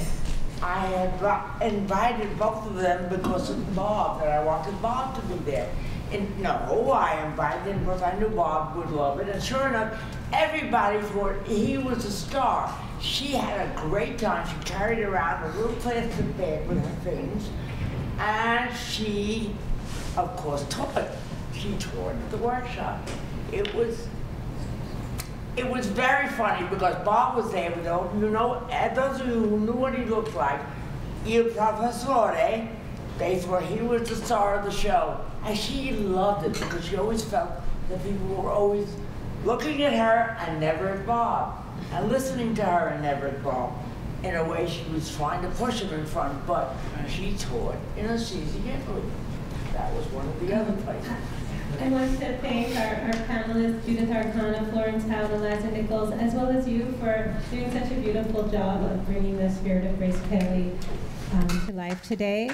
I had invited both of them because of Bob, that I wanted Bob to be there. And no, I invited him because I knew Bob would love it. And sure enough, everybody thought he was a star. She had a great time. She carried around a little plastic bag with her things. And she, of course, taught. She taught at the workshop. It was very funny because Bob was there with those, those of you who knew what he looked like, Il Professore, they thought he was the star of the show. And she loved it because she always felt that people were always looking at her and never at Bob, and listening to her and never at Bob. In a way, she was trying to push him in front, but she taught in Assisi, Italy. That was one of the other places. I want to thank our panelists, Judith Arcana, Florence Howard, Eliza Nichols, as well as you for doing such a beautiful job of bringing the spirit of Grace Paley to life today.